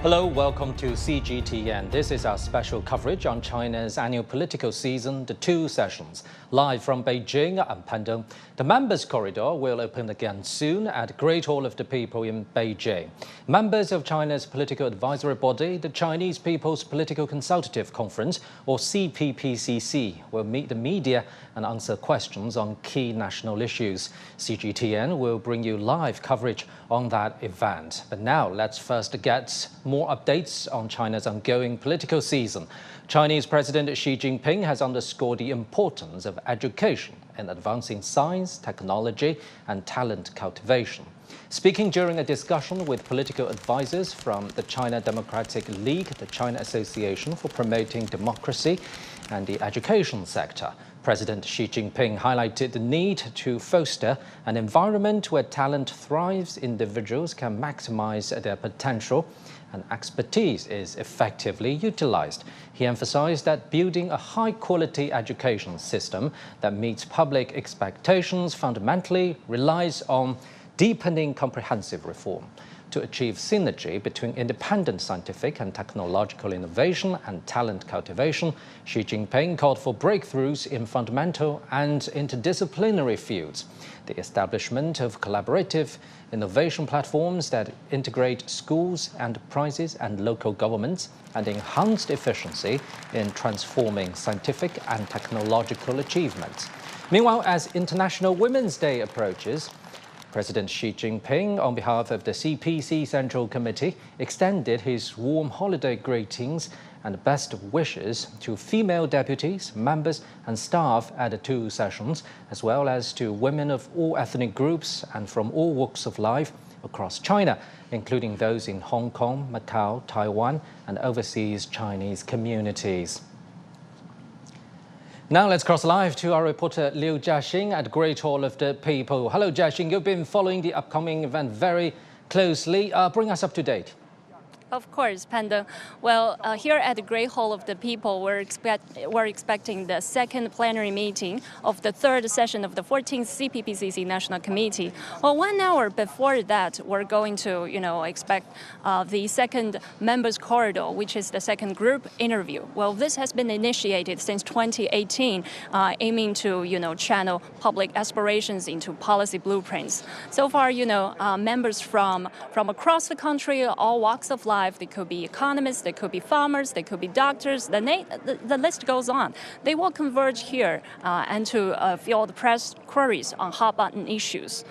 Hello, welcome to CGTN. This is our special coverage on China's annual political season, the two sessions. Live from Beijing, I'm Pandong. The Members' Corridor will open again soon at Great Hall of the People in Beijing. Members of China's political advisory body, the Chinese People's Political Consultative Conference, or CPPCC, will meet the media and answer questions on key national issues. CGTN will bring you live coverage on that event. But now, let's first get more updates on China's ongoing political season. Chinese President Xi Jinping has underscored the importance of education in advancing science, technology, and talent cultivation. Speaking during a discussion with political advisors from the China Democratic League, the China Association for Promoting Democracy, and the education sector, President Xi Jinping highlighted the need to foster an environment where talent thrives, individuals can maximize their potential, and expertise is effectively utilized. He emphasized that building a high-quality education system that meets public expectations fundamentally relies on deepening comprehensive reform. To achieve synergy between independent scientific and technological innovation and talent cultivation, Xi Jinping called for breakthroughs in fundamental and interdisciplinary fields, the establishment of collaborative innovation platforms that integrate schools, enterprises, and local governments, and enhanced efficiency in transforming scientific and technological achievements. Meanwhile, as International Women's Day approaches, President Xi Jinping, on behalf of the CPC Central Committee, extended his warm holiday greetings and best wishes to female deputies, members and staff at the two sessions, as well as to women of all ethnic groups and from all walks of life across China, including those in Hong Kong, Macau, Taiwan, and overseas Chinese communities. Now let's cross live to our reporter Liu Jiaxing at Great Hall of the People. Hello, Jiaxing. You've been following the upcoming event very closely. Bring us up to date. Of course, Panda. Well, here at the Great Hall of the People, we're expecting the second plenary meeting of the third session of the 14th CPPCC National Committee. Well, 1 hour before that, we're going to, expect the second members' corridor, which is the second group interview. Well, this has been initiated since 2018, aiming to, channel public aspirations into policy blueprints. So far, members from across the country, all walks of life. They could be economists, they could be farmers, they could be doctors, the list goes on. They will converge here and to field the press queries on hot-button issues.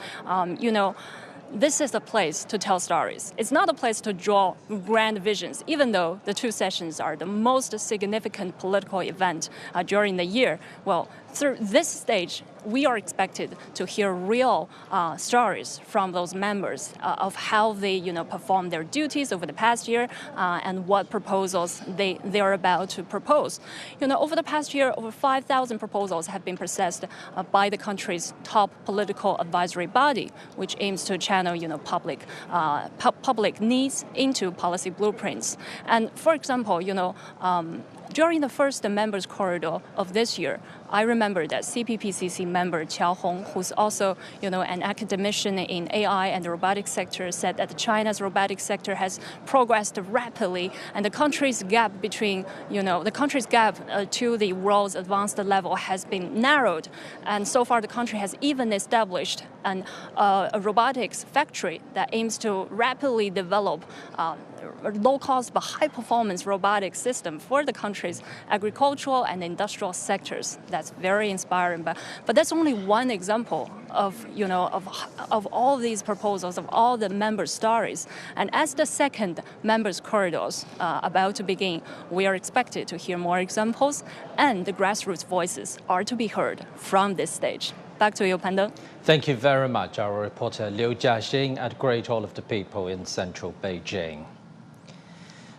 This is a place to tell stories. It's not a place to draw grand visions, even though the two sessions are the most significant political event during the year. Well, through this stage, we are expected to hear real stories from those members of how they, perform their duties over the past year and what proposals they are about to propose. Over the past year, over 5,000 proposals have been processed by the country's top political advisory body, which aims to channel, public needs into policy blueprints. And for example, during the first members' corridor of this year, I remember that CPPCC member Qiao Hong, who's also, an academician in AI and the robotics sector, said that China's robotics sector has progressed rapidly, and the country's gap between, to the world's advanced level has been narrowed. And so far, the country has even established a robotics factory that aims to rapidly develop low-cost but high-performance robotics system for the country's agricultural and industrial sectors. That's very inspiring. But that's only one example of all these proposals, of all the member stories. And as the second members' corridors about to begin, we are expected to hear more examples, and the grassroots voices are to be heard from this stage. Back to you, Panda. Thank you very much, our reporter Liu Jiaxing at Great Hall of the People in central Beijing.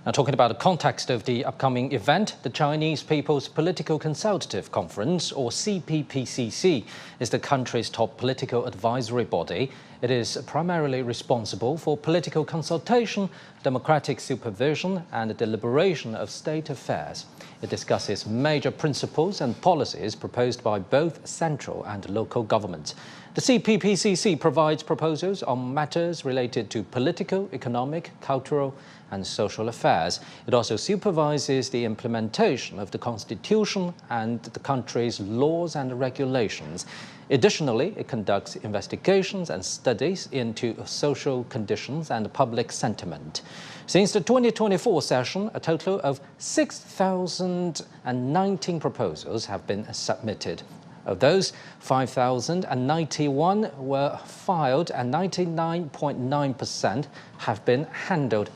Now, talking about the context of the upcoming event, the Chinese People's Political Consultative Conference, or CPPCC, is the country's top political advisory body. It is primarily responsible for political consultation, democratic supervision, and the deliberation of state affairs. It discusses major principles and policies proposed by both central and local governments. The CPPCC provides proposals on matters related to political, economic, cultural, and social affairs. It also supervises the implementation of the constitution and the country's laws and regulations. Additionally, it conducts investigations and studies into social conditions and public sentiment. Since the 2024 session, a total of 6,019 proposals have been submitted. Of those, 5,091 were filed and 99.9% have been handled.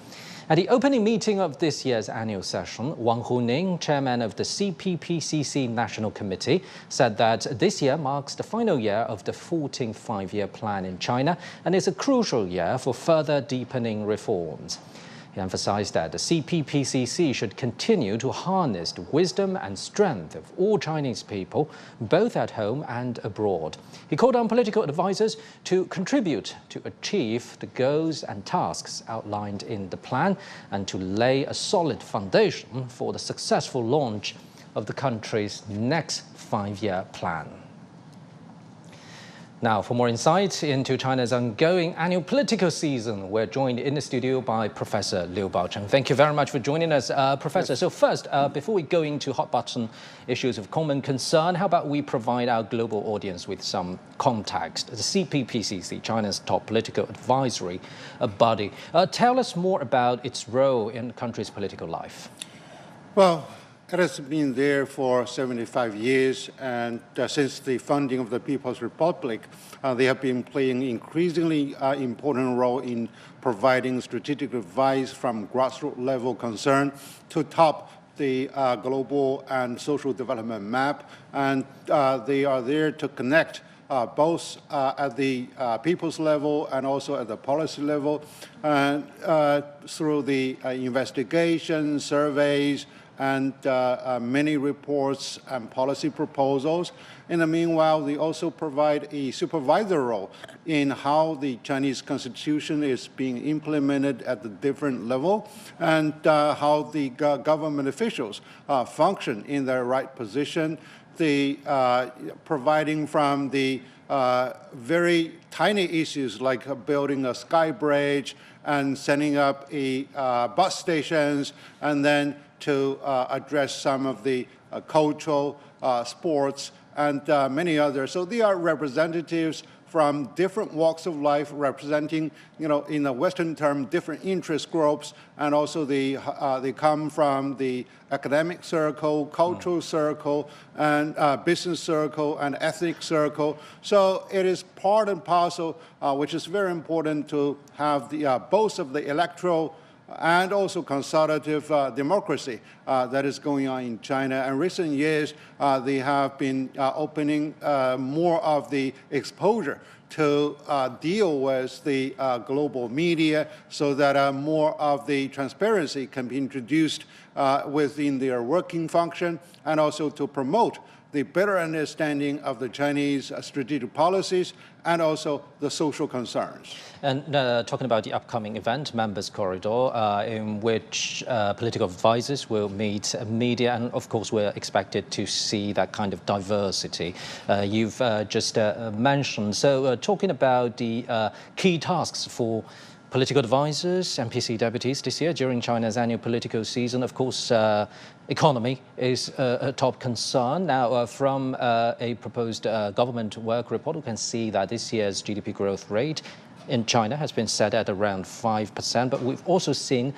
At the opening meeting of this year's annual session, Wang Huning, chairman of the CPPCC National Committee, said that this year marks the final year of the 14th five-year plan in China and is a crucial year for further deepening reforms. He emphasized that the CPPCC should continue to harness the wisdom and strength of all Chinese people, both at home and abroad. He called on political advisors to contribute to achieve the goals and tasks outlined in the plan and to lay a solid foundation for the successful launch of the country's next five-year plan. Now, for more insight into China's ongoing annual political season, we're joined in the studio by Professor Liu Baocheng. Thank you very much for joining us, Professor. Yes. So first, before we go into hot-button issues of common concern, how about we provide our global audience with some context? The CPPCC, China's top political advisory body. Tell us more about its role in the country's political life. Well, it has been there for 75 years, and since the founding of the People's Republic, they have been playing an increasingly important role in providing strategic advice from grassroots level concern to top the global and social development map, and they are there to connect both at the people's level and also at the policy level, and through the investigation, surveys, and many reports and policy proposals. In the meanwhile, they also provide a supervisor role in how the Chinese constitution is being implemented at the different level and how the government officials function in their right position. The providing from the very tiny issues like building a sky bridge and setting up bus stations, and then to address some of the cultural, sports, and many others. So they are representatives from different walks of life, representing, in a Western term, different interest groups, and also they come from the academic circle, cultural circle, and business circle, and ethnic circle. So it is part and parcel, which is very important to have the both of the electoral and also consultative democracy that is going on in China. In recent years, they have been opening more of the exposure to deal with the global media so that more of the transparency can be introduced within their working function, and also to promote the better understanding of the Chinese strategic policies and also the social concerns. And talking about the upcoming event, Members Corridor, in which political advisors will meet media, and of course we're expected to see that kind of diversity you've just mentioned. So talking about the key tasks for political advisors, MPC deputies this year during China's annual political season, of course, economy is a top concern. Now, from a proposed government work report, we can see that this year's GDP growth rate in China has been set at around 5%, but we've also seen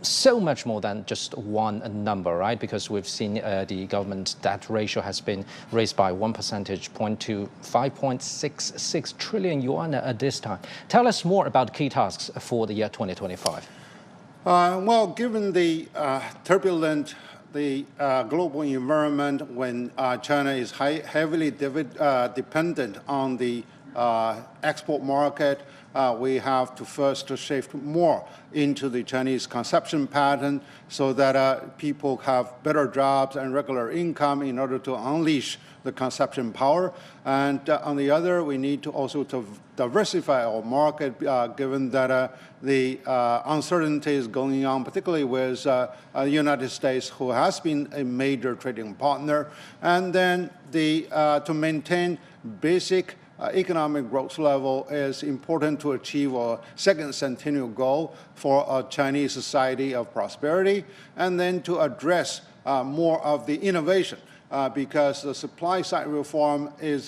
so much more than just one number, right? Because we've seen the government debt ratio has been raised by 1 percentage point to 5.66 trillion yuan at this time. Tell us more about key tasks for the year 2025. Well, given the turbulent global environment, when China is heavily dependent on the export market, we have to first shift more into the Chinese consumption pattern so that people have better jobs and regular income in order to unleash the consumption power. And on the other, we need to also diversify our market, given that the uncertainties going on, particularly with the United States, who has been a major trading partner. And then to maintain basic economic growth level is important to achieve a second centennial goal for a Chinese society of prosperity, and then to address more of the innovation. Because the supply side reform is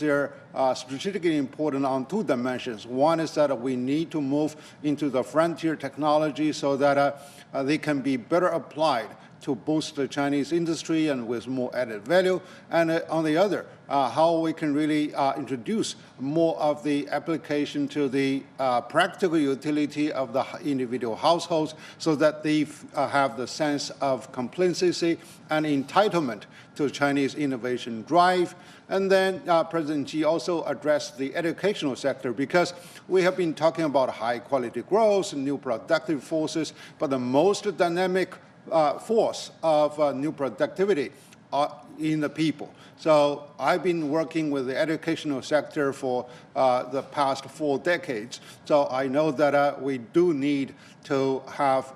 strategically important on two dimensions. One is that we need to move into the frontier technology so that they can be better applied to boost the Chinese industry and with more added value. And on the other, how we can really introduce more of the application to the practical utility of the individual households so that they have the sense of complacency and entitlement to Chinese innovation drive. And then President Xi also addressed the educational sector, because we have been talking about high quality growth, new productive forces, but the most dynamic force of new productivity in the people. So I've been working with the educational sector for the past 4 decades. So I know that we do need to have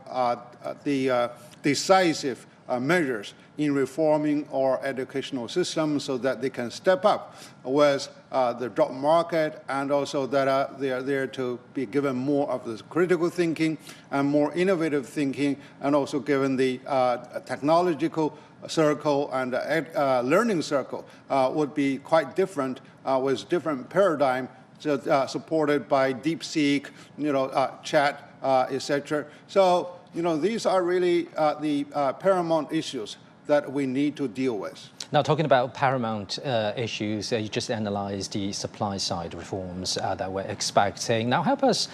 the decisive measures in reforming our educational system so that they can step up with the job market, and also that they are there to be given more of this critical thinking and more innovative thinking, and also given the technological circle and learning circle would be quite different with different paradigm supported by DeepSeek, chat, etc. So, these are really the paramount issues that we need to deal with. Now, talking about paramount issues, you just analyzed the supply side reforms that we're expecting. Now, help us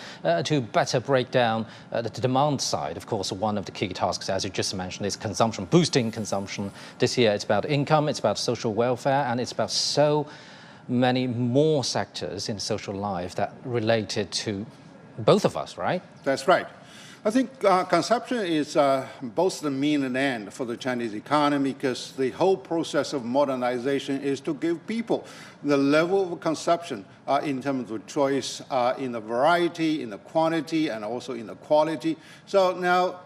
to better break down the demand side. Of course, one of the key tasks, as you just mentioned, is consumption, boosting consumption. This year, it's about income, it's about social welfare, and it's about so many more sectors in social life that related to both of us, right? That's right. I think consumption is both the mean and end for the Chinese economy, because the whole process of modernization is to give people the level of consumption in terms of choice, in the variety, in the quantity, and also in the quality. So now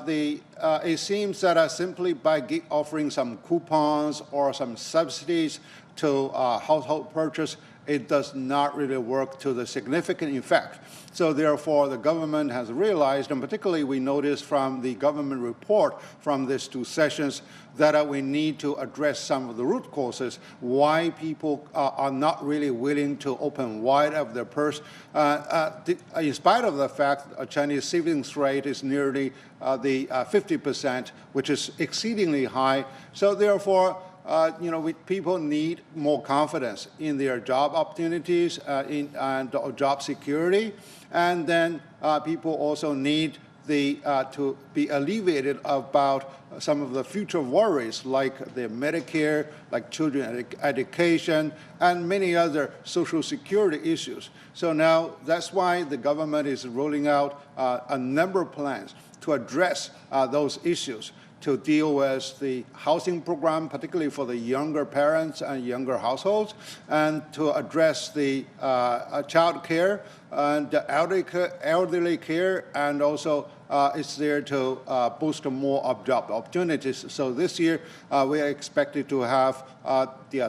it seems that simply by offering some coupons or some subsidies to household purchase, it does not really work to the significant effect. So therefore, the government has realized, and particularly we noticed from the government report from these 2 sessions, that we need to address some of the root causes why people are not really willing to open wide of their purse, in spite of the fact that a Chinese savings rate is nearly the 50%, which is exceedingly high. So therefore, people need more confidence in their job opportunities and job security. And then people also need to be alleviated about some of the future worries, like the Medicare, like children education, and many other social security issues. So now that's why the government is rolling out a number of plans to address those issues, to deal with the housing program, particularly for the younger parents and younger households, and to address the child care and the elderly care, and also it's there to boost more of job opportunities. So this year, we are expected to have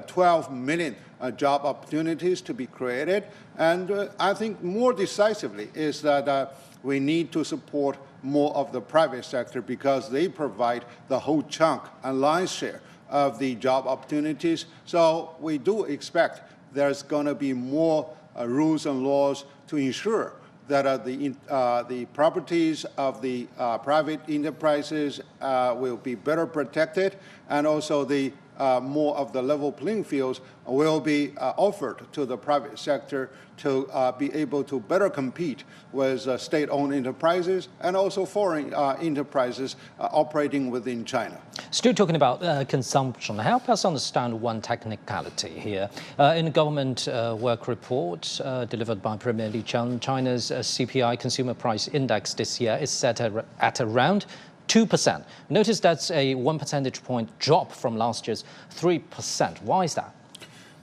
12 million job opportunities to be created. And I think more decisively is that we need to support more of the private sector, because they provide the whole chunk and lion's share of the job opportunities. So we do expect there's going to be more rules and laws to ensure that the properties of the private enterprises will be better protected, and also the more of the level playing fields will be offered to the private sector to be able to better compete with state-owned enterprises and also foreign enterprises operating within China. Still talking about consumption, help us understand one technicality here. In the government work report delivered by Premier Li Qiang, China's CPI consumer price index this year is set at around 2%. Notice that's a 1 percentage point drop from last year's 3%. Why is that?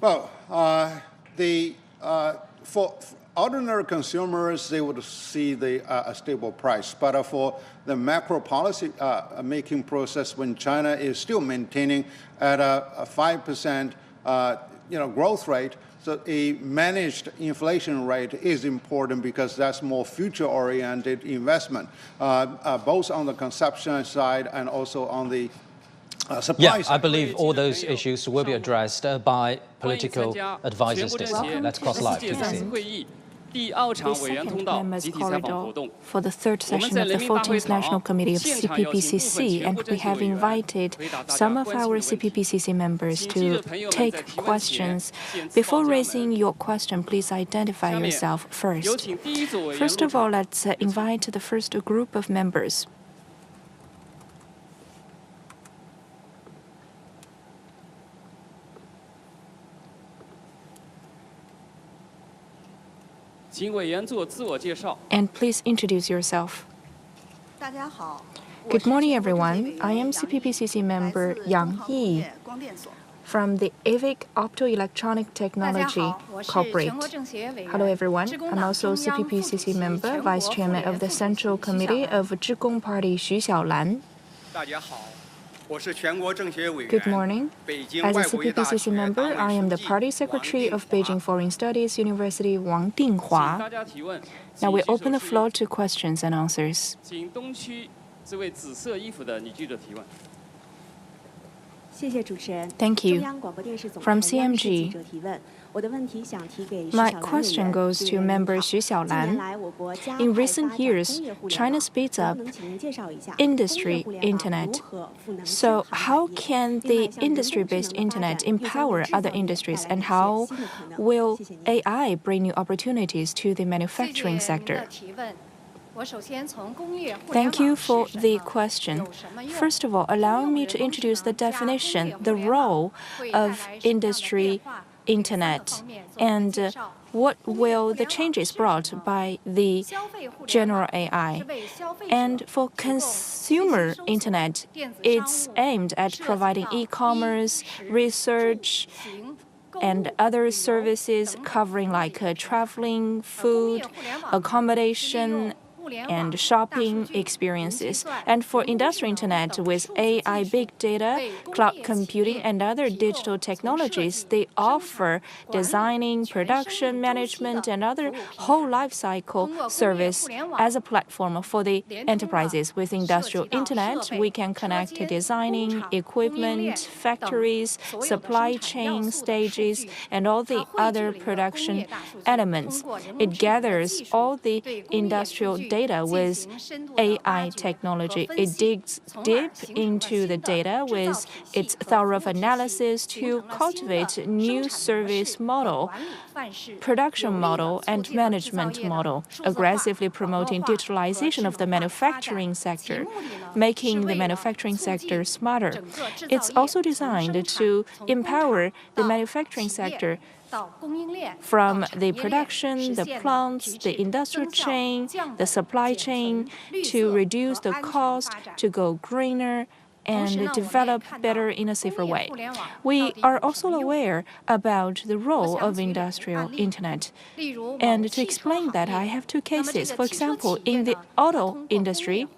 Well, for ordinary consumers, they would see a stable price. But for the macro policy making process, when China is still maintaining at a 5% growth rate, so a managed inflation rate is important because that's more future-oriented investment, both on the consumption side and also on the supply side. I believe all those issues will be addressed by political advisors this year. Let's cross live to the scene. The second members' corridor for the third session of the 14th National Committee of CPPCC, and we have invited some of our CPPCC members to take questions. Before raising your question, please identify yourself first. First of all, let's invite the first group of members. And please introduce yourself. Good morning, everyone. I am CPPCC member Yang Yi from the AVIC Optoelectronic Technology Corporate. Hello, everyone. I'm also CPPCC member, Vice Chairman of the Central Committee of Zhigong Party Xu Xiaolan. Good morning. As a CPPCC member, I am the Party Secretary of Beijing Foreign Studies University Wang Dinghua. Now we open the floor to questions and answers. Thank you. From CMG, my question goes to member Xu Xiaolan. In recent years, China speeds up industry internet. So how can the industry-based internet empower other industries, and how will AI bring new opportunities to the manufacturing sector? Thank you for the question. First of all, allow me to introduce the definition, the role of industry internet, and what will the changes brought by the general AI. And for consumer internet, it's aimed at providing e-commerce, research, and other services covering like traveling, food, accommodation, and shopping experiences. And for industrial internet with AI, big data, cloud computing, and other digital technologies, they offer designing, production, management, and other whole life cycle service as a platform for the enterprises. With industrial internet, we can connect designing, equipment, factories, supply chain stages, and all the other production elements. It gathers all the industrial data with AI technology. It digs deep into the data with its thorough analysis to cultivate new service model, production model, and management model, aggressively promoting digitalization of the manufacturing sector, making the manufacturing sector smarter. It's also designed to empower the manufacturing sector from the production, the plants, the industrial chain, the supply chain, to reduce the cost, to go greener, and develop better in a safer way. We are also aware about the role of industrial internet. And to explain that, I have two cases. For example, in the auto industry,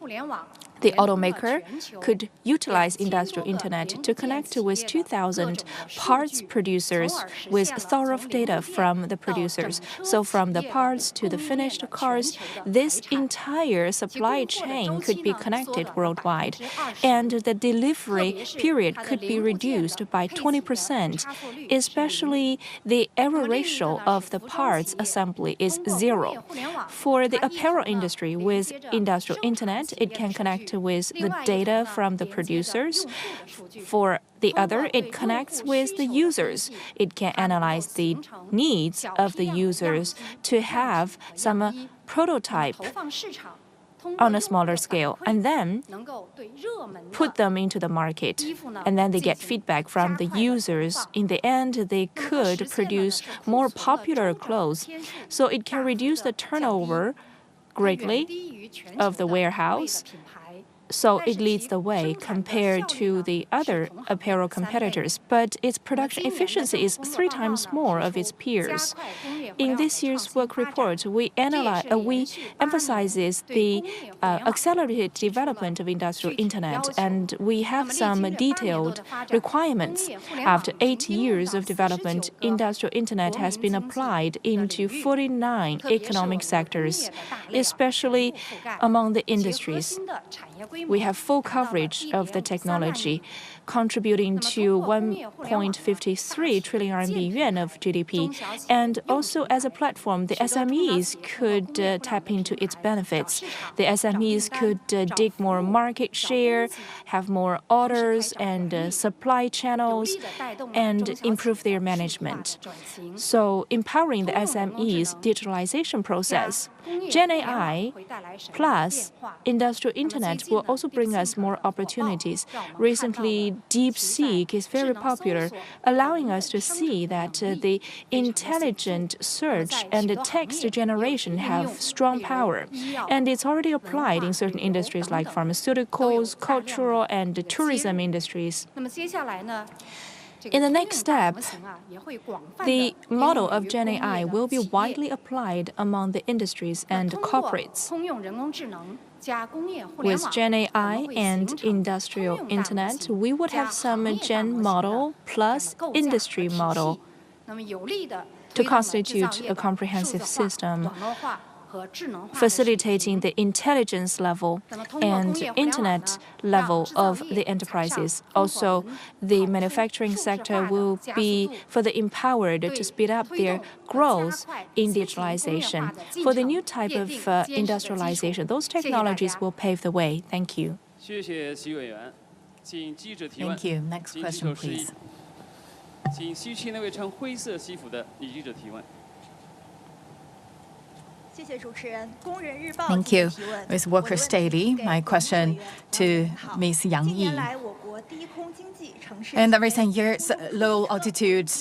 the automaker could utilize industrial internet to connect with 2,000 parts producers with thorough data from the producers. So from the parts to the finished cars, this entire supply chain could be connected worldwide. And the delivery period could be reduced by 20%. Especially the error ratio of the parts assembly is 0. For the apparel industry with industrial internet, it can connect connect with the data from the producers. For the other, it connects with the users. It can analyze the needs of the users to have some prototype on a smaller scale, and then put them into the market. And then they get feedback from the users. In the end, they could produce more popular clothes. So it can reduce the turnover greatly of the warehouse. So it leads the way compared to the other apparel competitors, but its production efficiency is 3 times more of its peers. In this year's work report, we emphasizes the accelerated development of industrial internet, and we have some detailed requirements. After 8 years of development, industrial internet has been applied into 49 economic sectors, especially among the industries. We have full coverage of the technology, contributing to 1.53 trillion RMB yuan of GDP. And also as a platform, the SMEs could tap into its benefits. The SMEs could dig more market share, have more orders and supply channels, and improve their management. So empowering the SMEs digitalization process, Gen AI plus industrial internet will also bring us more opportunities. Recently, DeepSeek is very popular, allowing us to see that the intelligent search and the text generation have strong power. And it's already applied in certain industries like pharmaceuticals, cultural, and tourism industries. In the next step, the model of Gen AI will be widely applied among the industries and corporates. With Gen AI and industrial internet, we would have some Gen model plus industry model to constitute a comprehensive system, facilitating the intelligence level and internet level of the enterprises. Also, the manufacturing sector will be further empowered to speed up their growth in digitalization. For the new type of industrialization, those technologies will pave the way. Thank you. Thank you. Next question, please. Thank you. Ms. Workers' Daily, my question to Ms. Yang Yi. In the recent years, low-altitude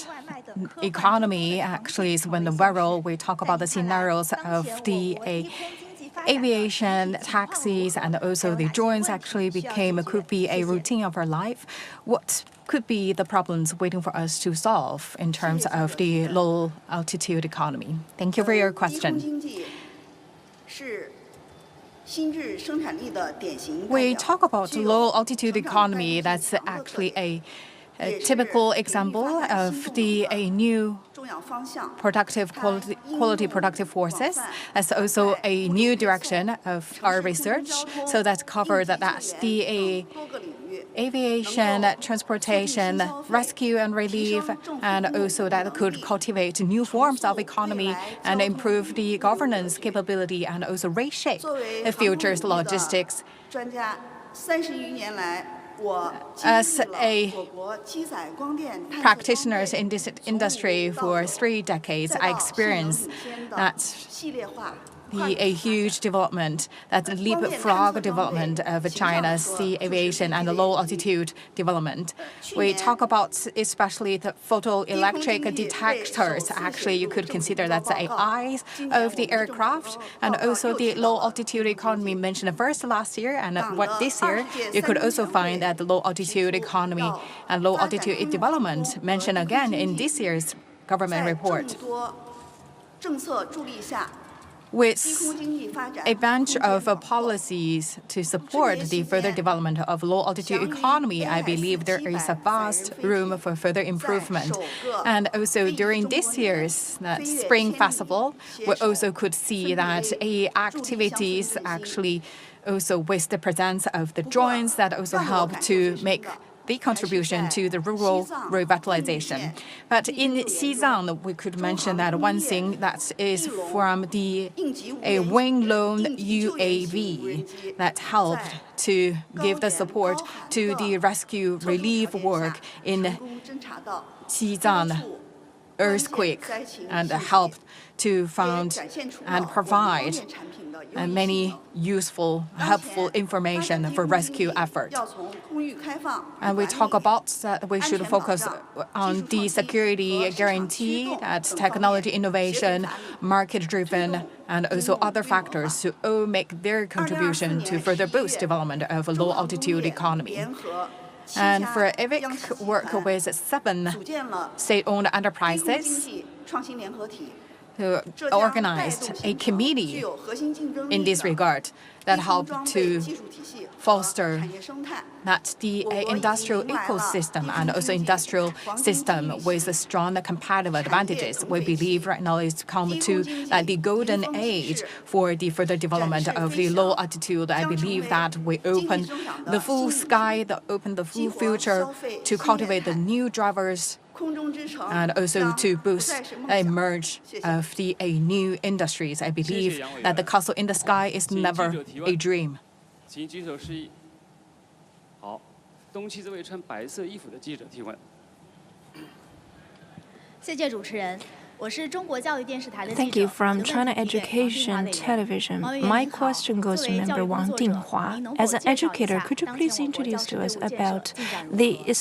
economy actually is when the viral. We talk about the scenarios of the aviation, taxis, and also the drones actually could be a routine of our life. What could be the problems waiting for us to solve in terms of the low-altitude economy? Thank you for your question. We talk about low-altitude economy. That's actually a typical example of a new productive quality productive forces. That's also a new direction of our research. So that's covered that's the aviation, transportation, rescue and relief, and also that could cultivate new forms of economy and improve the governance capability and also reshape the future's logistics. As a practitioner in this industry for 3 decades, I experienced that a huge development, that's a leapfrog development of China's sea aviation and the low-altitude development. We talk about especially the photoelectric detectors. Actually, you could consider that's the eyes of the aircraft, and also the low-altitude economy mentioned first last year, and what this year you could also find that the low-altitude economy and low-altitude development mentioned again in this year's government report. With a bunch of policies to support the further development of low-altitude economy, I believe there is a vast room for further improvement. And also during this year's Spring Festival, we also could see that activities actually also with the presence of the drones that also help to make the contribution to the rural revitalization. But in Xizang, we could mention that one thing that is from a wing loan UAV that helped to give the support to the rescue relief work in Xizang earthquake and helped to found and provide many useful, helpful information for rescue efforts. And we talk about that we should focus on the security guarantee, that technology innovation, market-driven, and also other factors to all make their contribution to further boost development of a low-altitude economy. And for AVIC, work with 7 state-owned enterprises who organized a committee in this regard that helped to foster that the industrial ecosystem and also industrial system with strong competitive advantages. We believe right now it's come to the golden age for the further development of the low altitude. I believe that we open the full sky, open the full future to cultivate the new drivers and also to boost a merge of the new industries. I believe that the castle in the sky is never a dream. 好，东气这位穿白色衣服的记者提问。谢谢主持人。 Thank you. From China Education Television, my question goes to Member Wang Dinghua. As an educator, could you please introduce to us about the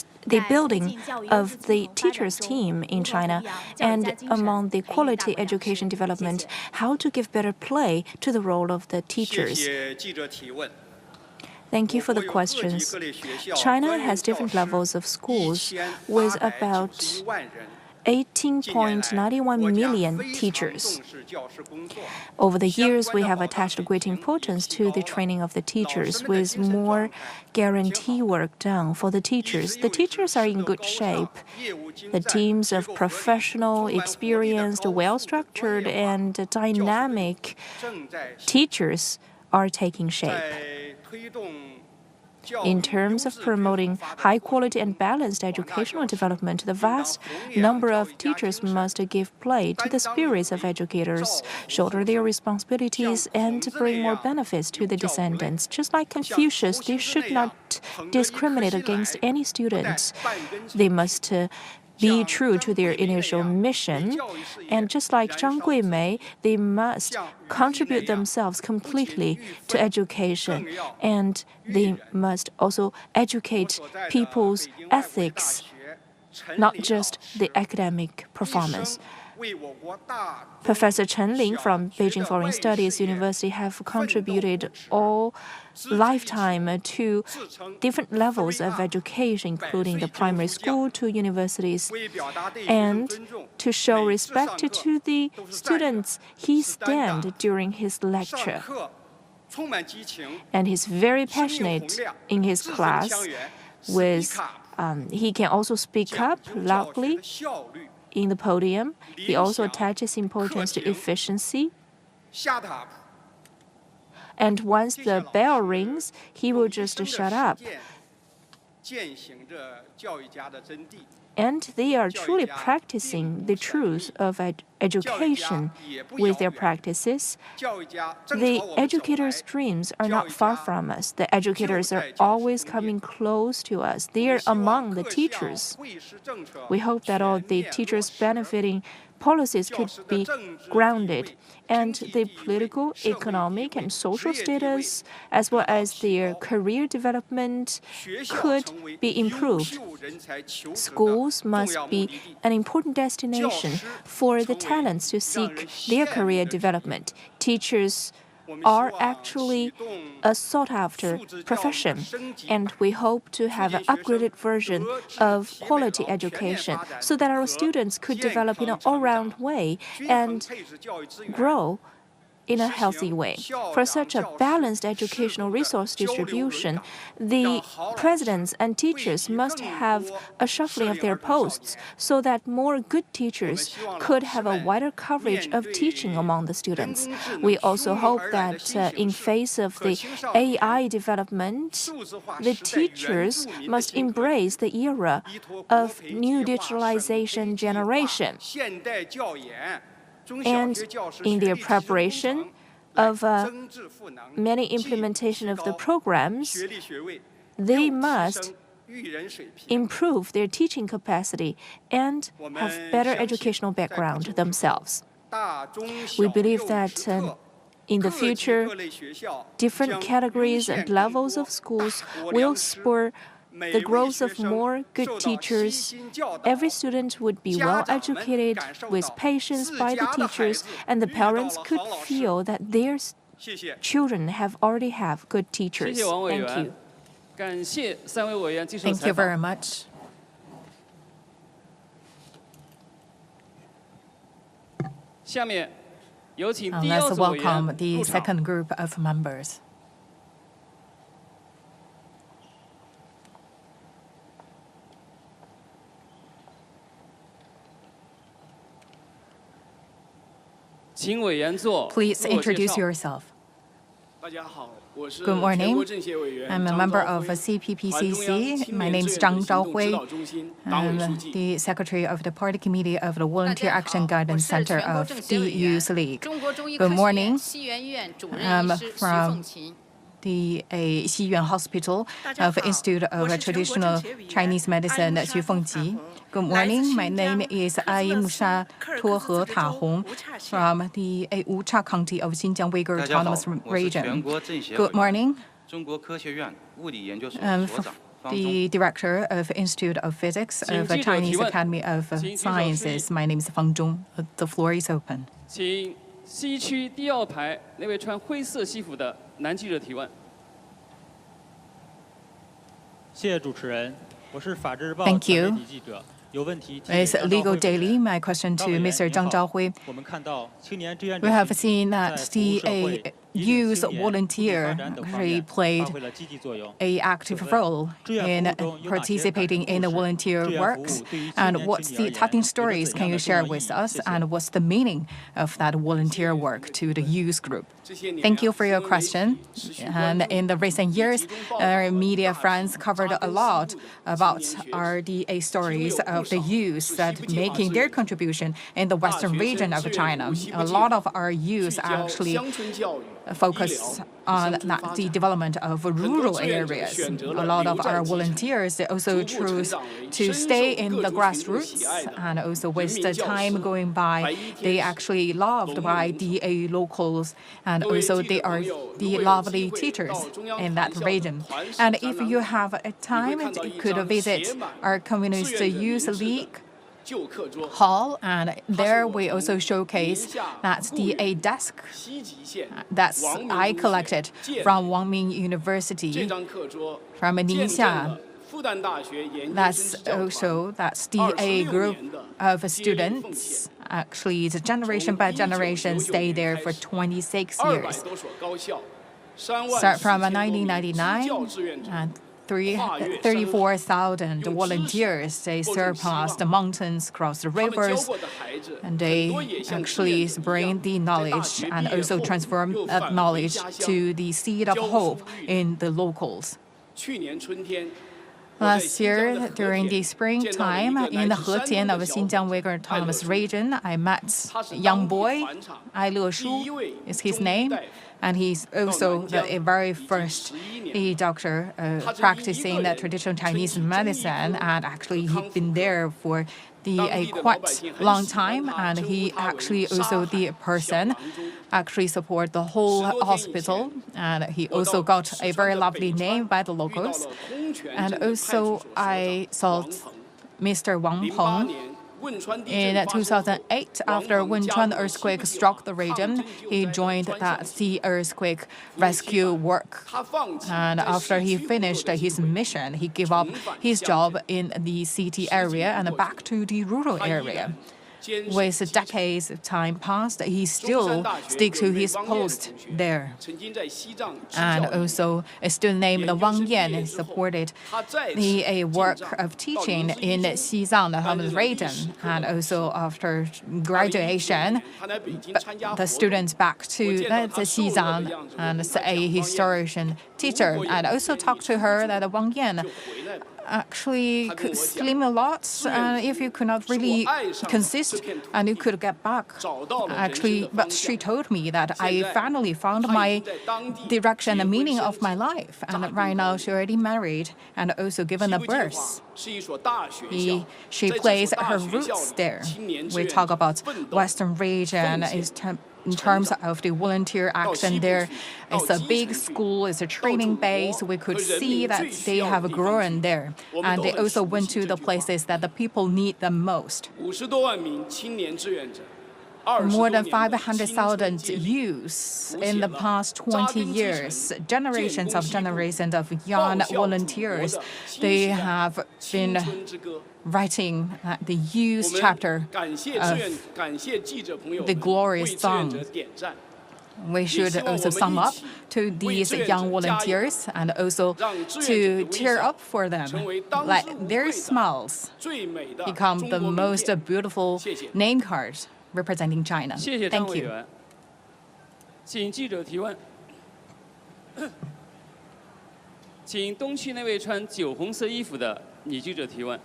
building of the teachers' team in China and among the quality education development, how to give better play to the role of the teachers? Thank you for the questions. China has different levels of schools with about 18.91 million teachers. Over the years, we have attached great importance to the training of the teachers with more guarantee work done for the teachers. The teachers are in good shape. The teams of professional, experienced, well-structured, and dynamic teachers are taking shape. In terms of promoting high-quality and balanced educational development, the vast number of teachers must give play to the spirits of educators, shoulder their responsibilities, and bring more benefits to the descendants. Just like Confucius, they should not discriminate against any students. They must be true to their initial mission. And just like Zhang Guimei, they must contribute themselves completely to education. And they must also educate people's ethics, not just the academic performance. Professor Chen Ling from Beijing Foreign Studies University have contributed all lifetime to different levels of education, including the primary school to universities. And to show respect to the students, he stands during his lecture. And he's very passionate in his class. He can also speak up loudly in the podium. He also attaches importance to efficiency. And once the bell rings, he will just shut up. And they are truly practicing the truth of education with their practices. The educators' dreams are not far from us. The educators are always coming close to us. They are among the teachers. We hope that all the teachers benefiting policies could be grounded, and the political, economic, and social status, as well as their career development, could be improved. Schools must be an important destination for the talents to seek their career development. Teachers are actually a sought-after profession, and we hope to have an upgraded version of quality education so that our students could develop in an all-round way and grow in a healthy way. For such a balanced educational resource distribution, the presidents and teachers must have a shuffling of their posts so that more good teachers could have a wider coverage of teaching among the students. We also hope that in face of the AI development, the teachers must embrace the era of new digitalization generation. And in their preparation of many implementation of the programs, they must improve their teaching capacity and have better educational background themselves. We believe that in the future, different categories and levels of schools will spur the growth of more good teachers. Every student would be well educated with patience by the teachers, and the parents could feel that their children already have good teachers. Thank you. Thank you very much. Let's welcome the second group of members. Please introduce yourself. Good morning. I'm a member of CPPCC. My name is Zhang Zhaohui. I'm the secretary of the Party Committee of the Volunteer Action Guidance Center of the Youth League. Good morning. I'm from the Xiyuan Hospital of Institute of Traditional Chinese Medicine, Xu Fengji. Good morning. My name is Aimusha Tuohe Tahong from the Wucha County of Xinjiang Uyghur Autonomous Region. Good morning. I'm the director of Institute of Physics of the Chinese Academy of Sciences. My name is Fang Zhong. The floor is open. 请西区第二排那位穿灰色西服的男记者提问。谢谢主持人，我是法制日报 Thank you. 媒体记者。 It's Legal Daily. My question to Mr. Zhang Zhaohui. We have seen that the youth volunteer actually played an active role in participating in the volunteer works. And what's the touching stories can you share with us? And what's the meaning of that volunteer work to the youth group? Thank you for your question. And in the recent years, our media friends covered a lot about RDA stories of the youth that making their contribution in the western region of China. A lot of our youth actually focus on the development of rural areas. A lot of our volunteers also choose to stay in the grassroots, and also with the time going by, they actually loved by the locals, and also they are the lovely teachers in that region. And if you have a time, you could visit our Communist Youth League hall, and there we also showcase that the desk that I collected from Wangming University from Ningxia. That's the group of students. Actually, it's generation by generation stay there for 26 years. Start from 1999 and 34,000 volunteers. They surpassed the mountains, crossed the rivers, and they actually bring the knowledge and also transform that knowledge to the seed of hope in the locals. Last year, during the springtime, in the Hetian of Xinjiang Uyghur Autonomous Region, I met a young boy, Ai Le Shu is his name, and he's also the very first doctor practicing the traditional Chinese medicine, and actually he's been there for a quite long time, and he actually also the person actually support the whole hospital, and he also got a very lovely name by the locals. And also I saw Mr. Wang Peng in 2008, after Wenchuan earthquake struck the region. He joined that sea earthquake rescue work. And after he finished his mission, he gave up his job in the city area and back to the rural area. with decades of time passed, he still sticks to his post there. And also, a student named Wang Yan supported the work of teaching in Xizang, the Heaven's region. And also, after graduation, the students back to Xizang and a historian teacher. And also talked to her that Wang Yan actually could slim a lot, and if you could not really consist, and you could get back. Actually, but she told me that I finally found my direction and meaning of my life. And right now, she already married and also given a birth. She plays her roots there. We talk about Western region in terms of the volunteer action there. It's a big school, it's a training base. We could see that they have grown there. And they also went to the places that the people need the most. More than 500,000 youths in the past 20 years, generations of young volunteers, they have been writing the youth chapter of the glorious song. We should also sum up to these young volunteers and also to cheer up for them. Let their smiles become the most beautiful name cards representing China. Thank you. 请记者提问。请东区那位穿酒红色衣服的女记者提问。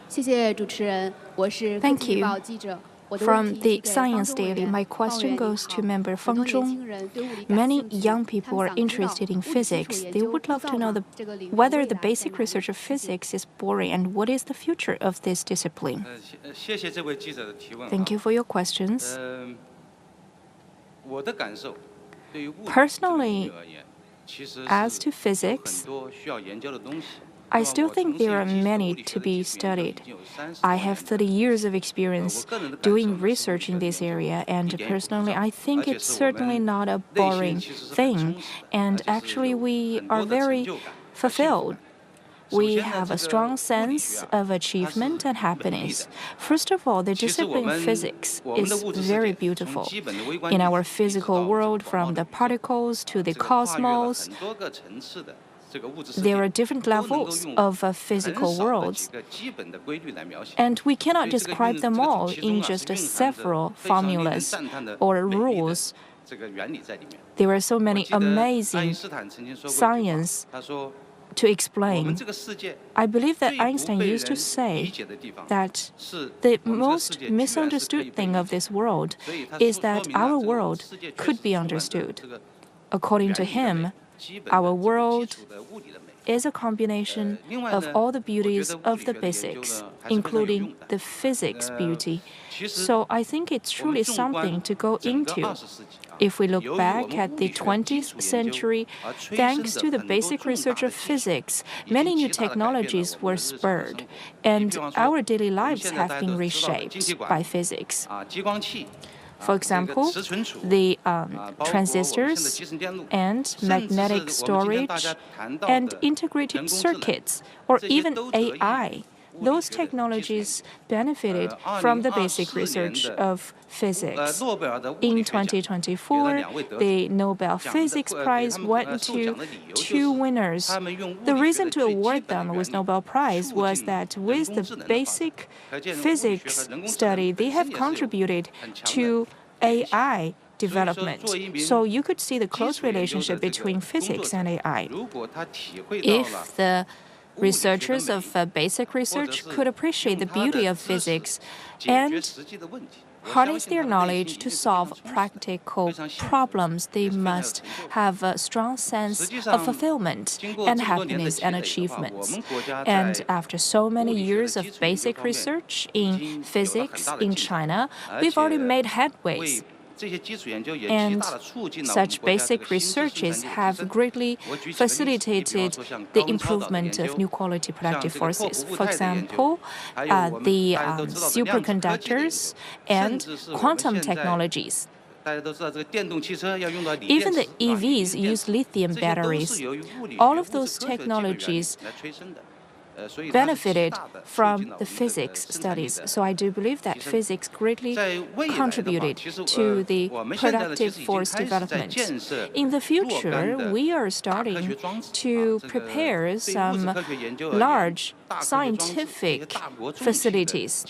谢谢主持人，我是科技日报记者。 From the Science Daily, my question goes to member Feng Zhong. Many young people are interested in physics. They would love to know whether the basic research of physics is boring and what is the future of this discipline. Thank you for your questions. Personally, as to physics, I still think there are many to be studied. I have 30 years of experience doing research in this area, and personally, I think it's certainly not a boring thing. And actually, we are very fulfilled. We have a strong sense of achievement and happiness. First of all, the discipline physics is very beautiful. In our physical world, from the particles to the cosmos, there are different levels of physical worlds, and we cannot describe them all in just several formulas or rules. There are so many amazing science to explain. I believe that Einstein used to say that the most misunderstood thing of this world is that our world could be understood. According to him, our world is a combination of all the beauties of the basics, including the physics beauty. So I think it's truly something to go into. If we look back at the 20th century, thanks to the basic research of physics, many new technologies were spurred, and our daily lives have been reshaped by physics. For example, the transistors and magnetic storage and integrated circuits, or even AI. Those technologies benefited from the basic research of physics. In 2024, the Nobel Physics Prize went to two winners. The reason to award them with Nobel Prize was that with the basic physics study, they have contributed to AI development. So you could see the close relationship between physics and AI. If the researchers of basic research could appreciate the beauty of physics and harness their knowledge to solve practical problems, they must have a strong sense of fulfillment and happiness and achievements. And after so many years of basic research in physics in China, we've already made headways. And such basic researches have greatly facilitated the improvement of new quality productive forces. For example, the superconductors and quantum technologies. Even the EVs use lithium batteries. All of those technologies benefited from the physics studies. So I do believe that physics greatly contributed to the productive force development. In the future, we are starting to prepare some large scientific facilities.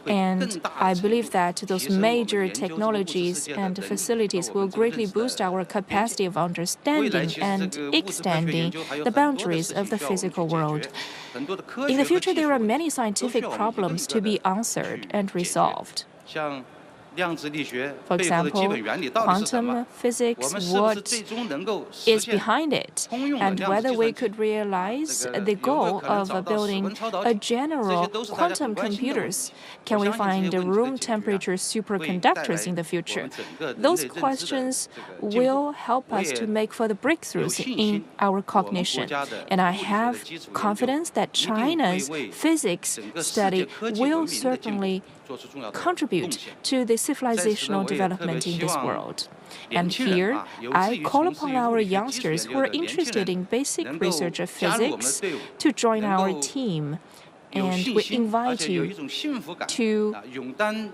And I believe that those major technologies and facilities will greatly boost our capacity of understanding and extending the boundaries of the physical world. In the future, there are many scientific problems to be answered and resolved. For example, quantum physics, what is behind it, and whether we could realize the goal of building a general quantum computers. Can we find room temperature superconductors in the future? Those questions will help us to make further breakthroughs in our cognition. And I have confidence that China's physics study will certainly contribute to the civilizational development in this world. And here, I call upon our youngsters who are interested in basic research of physics to join our team. And we invite you to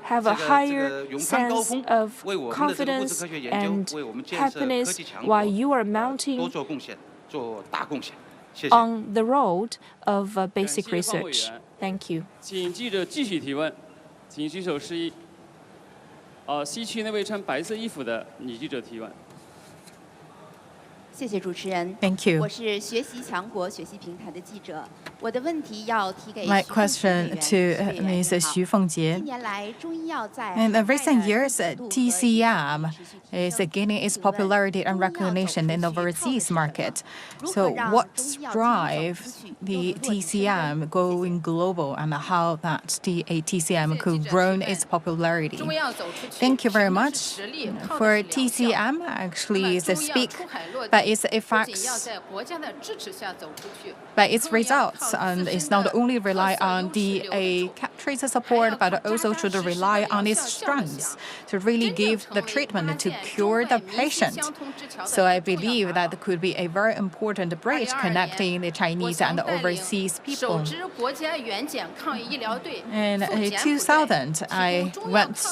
have a higher sense of confidence and happiness while you are mounting on the road of basic research. Thank you. 请举手示意。西区那位穿白色衣服的女记者提问。谢谢主持人。Thank you. 我是学习强国学习平台的记者。我的问题要提给 My question to Ms. Xu Fengjie. 近年来，中医药在 In recent years, TCM is gaining its popularity and recognition in the overseas market. So, what drives the TCM going global, and how that the TCM could grow its popularity? Thank you very much. For TCM, actually, is speak by its effects, by its results, and it's not only rely on the tracer support, but also should rely on its strengths to really give the treatment to cure the patient. So I believe that could be a very important bridge connecting the Chinese and the overseas people. In 2000, I went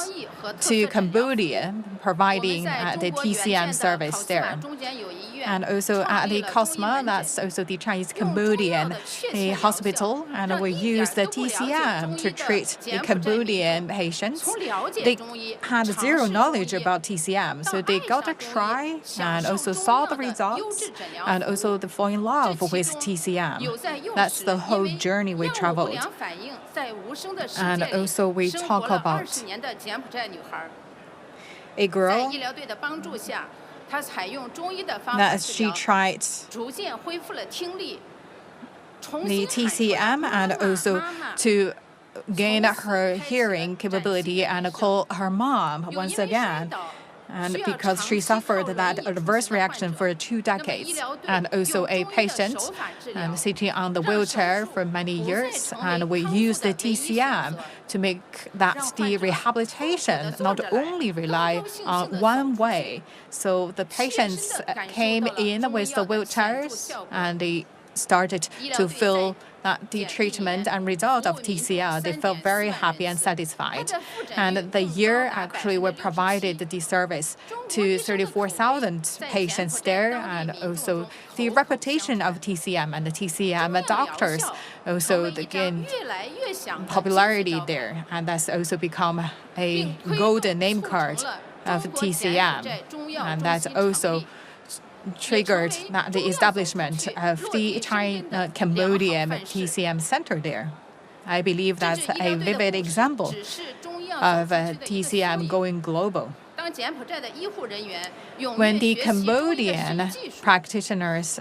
to Cambodia providing the TCM service there. And also at the COSMA, that's also the Chinese Cambodian hospital, and we used the TCM to treat the Cambodian patients. They had zero knowledge about TCM, so they got to try and also saw the results and also fall in love with TCM. That's the whole journey we traveled. And also we talk about a girl that she tried the TCM and also to gain her hearing capability and call her mom once again. And because she suffered that adverse reaction for 2 decades, and also a patient and sitting on the wheelchair for many years, and we used the TCM to make that the rehabilitation not only rely on one way. So the patients came in with the wheelchairs, and they started to feel that the treatment and result of TCL, they felt very happy and satisfied. And the year actually we provided the service to 34,000 patients there, and also the reputation of TCM and the TCM doctors also gained popularity there, and that's also become a golden name card of TCM, and that's also triggered the establishment of the China-Cambodian TCM Center there. I believe that's a vivid example of TCM going global. When the Cambodian practitioners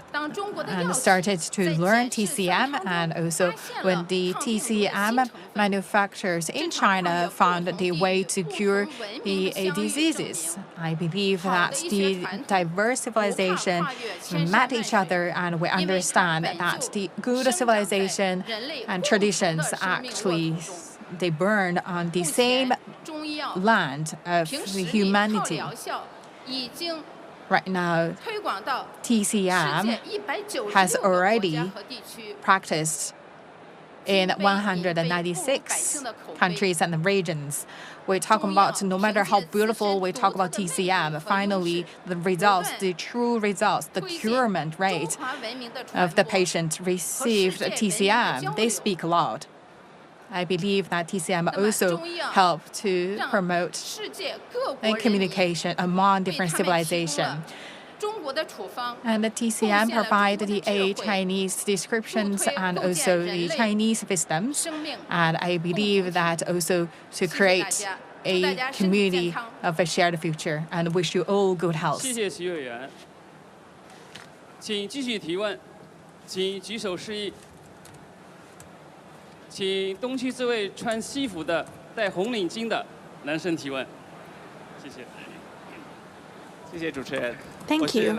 started to learn TCM, and also when the TCM manufacturers in China found the way to cure the diseases, I believe that the diverse civilization met each other, and we understand that the good civilization and traditions actually they burn on the same land of the humanity. Right now, TCM has already practiced in 196 countries and regions. We talk about no matter how beautiful we talk about TCM, finally the results, the true results, the curement rate of the patient received TCM, they speak loud. I believe that TCM also helped to promote communication among different civilizations. And the TCM provided the Chinese descriptions and also the Chinese wisdoms. And I believe that also to create a community of a shared future. And wish you all good health. 谢谢徐委员，请继续提问，请举手示意。请东区这位穿西服的、戴红领巾的男生提问。谢谢。谢谢主持人。 Thank you.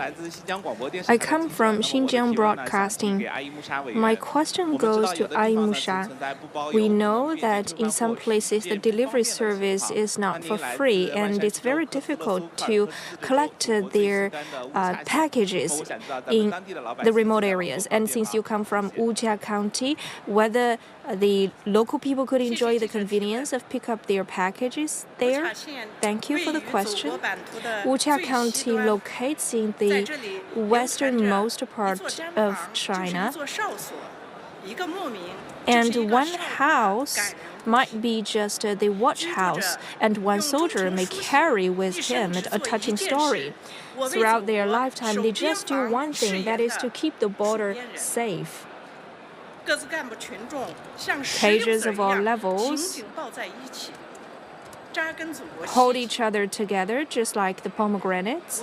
I come from Xinjiang Broadcasting. My question goes to Aimusha. We know that in some places the delivery service is not for free, and it's very difficult to collect their packages in the remote areas. And since you come from Wujia County, whether the local people could enjoy the convenience of pick up their packages there? Thank you for the question. Wujia County locates in the westernmost part of China, and one house might be just the watch house, and one soldier may carry with him a touching story. Throughout their lifetime, they just do one thing, that is to keep the border safe. Pages of all levels hold each other together just like the pomegranates.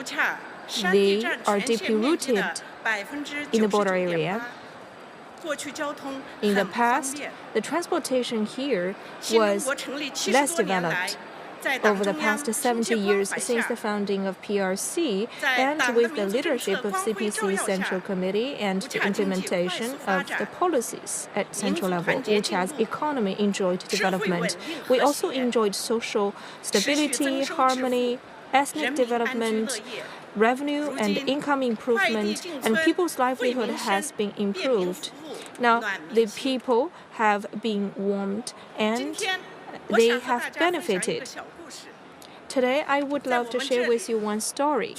They are deeply rooted in the border area. In the past, the transportation here was less developed. Over the past 70 years since the founding of PRC, and with the leadership of CPC Central Committee and the implementation of the policies at central level, Wujia's economy enjoyed development. We also enjoyed social stability, harmony, ethnic development, revenue and income improvement, and people's livelihood has been improved. Now, the people have been warmed and they have benefited. Today, I would love to share with you one story.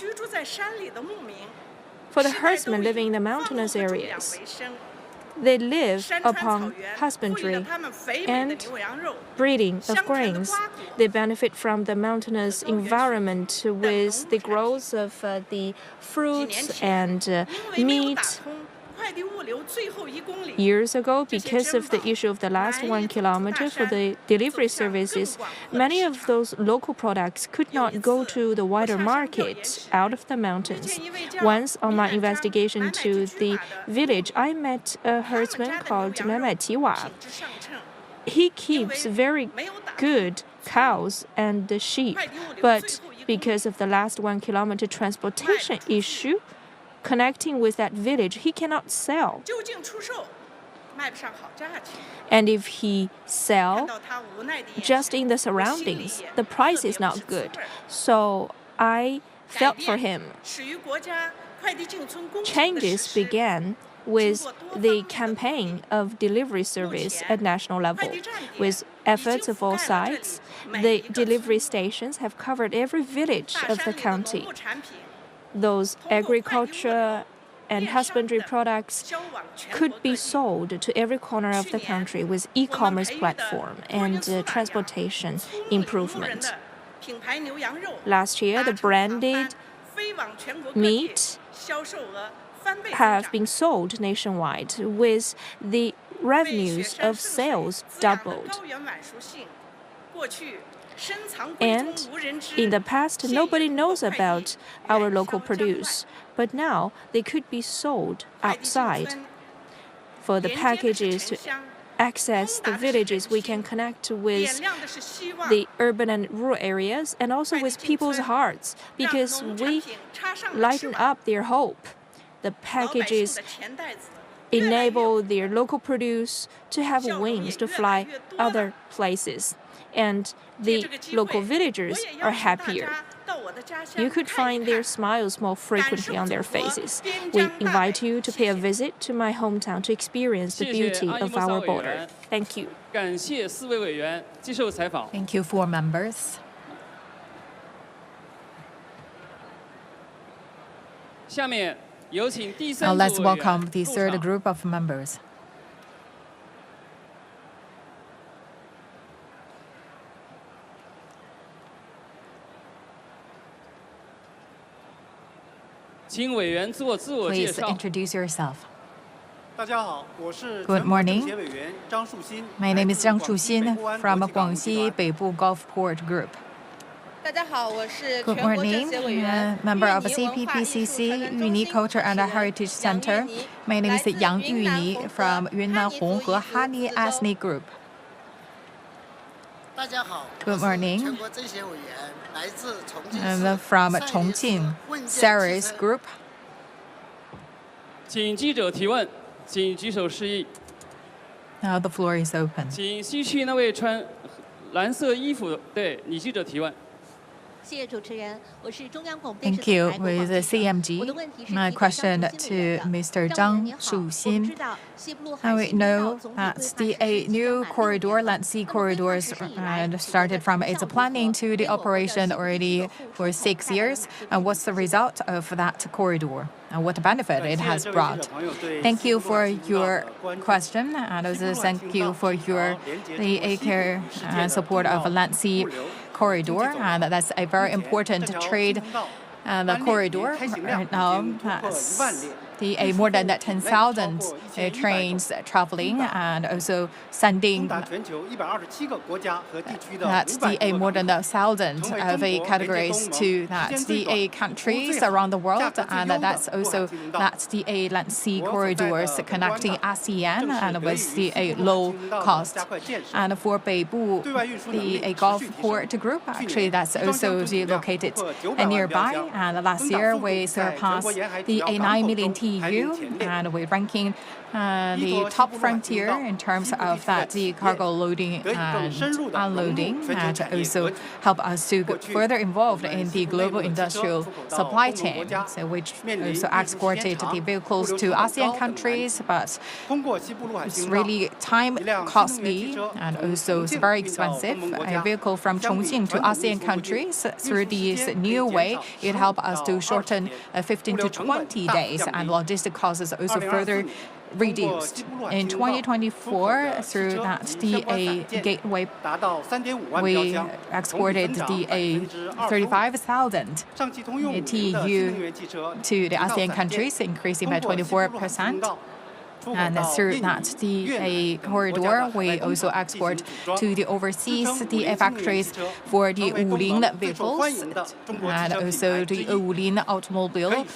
For the herdsmen living in the mountainous areas, they live upon husbandry and breeding of grains. They benefit from the mountainous environment with the growth of the fruits and meat. Years ago, because of the issue of the last 1 kilometer for the delivery services, many of those local products could not go to the wider market out of the mountains. Once on my investigation to the village, I met a herdsman called Tiwa. He keeps very good cows and sheep, but because of the last 1 kilometer transportation issue, connecting with that village, he cannot sell. And if he sells just in the surroundings, the price is not good. So I felt for him. Changes began with the campaign of delivery service at national level. With efforts of all sides, the delivery stations have covered every village of the county. Those agriculture and husbandry products could be sold to every corner of the country with e-commerce platform and transportation improvement. Last year, the branded meat have been sold nationwide with the revenues of sales doubled. And in the past, nobody knows about our local produce, but now they could be sold outside. For the packages to access the villages, we can connect with the urban and rural areas and also with people's hearts because we lighten up their hope. The packages enable their local produce to have wings to fly other places. And the local villagers are happier. you could find their smiles more frequently on their faces. We invite you to pay a visit to my hometown to experience the beauty of our border. Thank you. Thank you, 4 members. Now let's welcome the third group of members. Please introduce yourself. Good morning. My name is Zhang Shuxin from Guangxi Beibu Gulfport Group. Good morning, member of CPPCC Yuni Culture and Heritage Center. My name is Yang Yuni from Yunnan Honghe Hani Ethnic Group. Good morning. I'm from Chongqing Ceres Group. Now the floor is open. Thank you. With the CMG, my question to Mr. Zhang Shuxin. We know that a new corridor, Land Sea corridors, started from its planning to the operation already for 6 years. And what's the result of that corridor? And what benefit it has brought? Thank you for your question, and also thank you for the care and support of Land Sea corridor, and that's a very important trade corridor right now. That's more than 10,000 trains traveling, and also sending that's more than 1,000 of categories to the countries around the world, and that's also the Land Sea corridors connecting ASEAN and with the low cost. And for Beibu, the Gulfport Group, actually that's also located nearby, and last year we surpassed the 9 million TEU, and we're ranking the top frontier in terms of that the cargo loading and unloading, and also help us to get further involved in the global industrial supply chain, so which also exported the vehicles to ASEAN countries, but it's really time costly and also it's very expensive. A vehicle from Chongqing to ASEAN countries through this new way, it helps us to shorten 15 to 20 days, and logistic costs is also further reduced. In 2024, through that the gateway, we exported the 35,000 TEU to the ASEAN countries, increasing by 24%. And through that the corridor, we also export to the overseas the factories for the Wulin vehicles, and also the Wulin automobile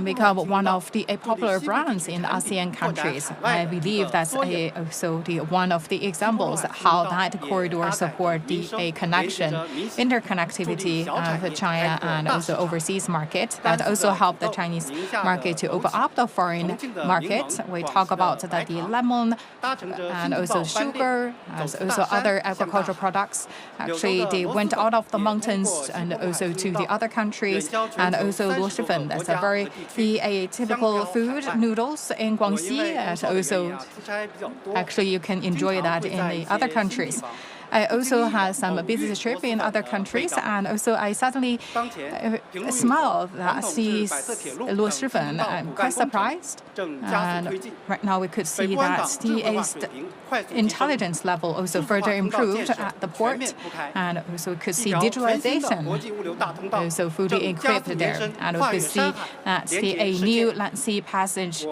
become one of the popular brands in ASEAN countries. I believe that's also one of the examples how that corridor support the connection, interconnectivity of China and also overseas market. That also help the Chinese market to open up the foreign market. We talk about that the lemon and also sugar, as also other agricultural products. Actually, they went out of the mountains and also to the other countries, and also luoshifeng. That's a very typical food, noodles in Guangxi. And also, actually, you can enjoy that in the other countries. I also had some business trip in other countries, and also I suddenly smelled that the luoshifeng. I'm quite surprised. And right now we could see that the intelligence level also further improved at the port, and also we could see digitalization also fully equipped there, and we could see that the new Land Sea passage